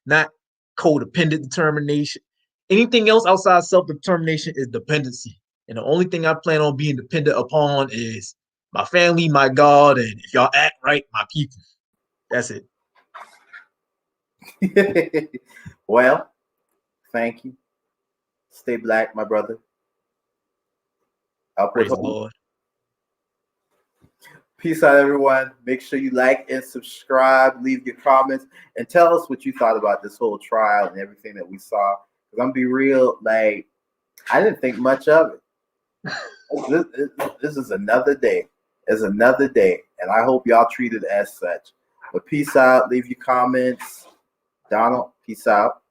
not codependent determination. Anything else outside self-determination is dependency. And the only thing I plan on being dependent upon is my family, my God, and if y'all act right, my people. That's it. Well, thank you. Stay black, my brother. Praise the Lord. Peace out, everyone. Make sure you like and subscribe, leave your comments, and tell us what you thought about this whole trial and everything that we saw. Because I'm gonna be real, like, I didn't think much of it. This is another day. It's another day, and I hope y'all treat it as such. But peace out. Leave your comments. Donald, peace out.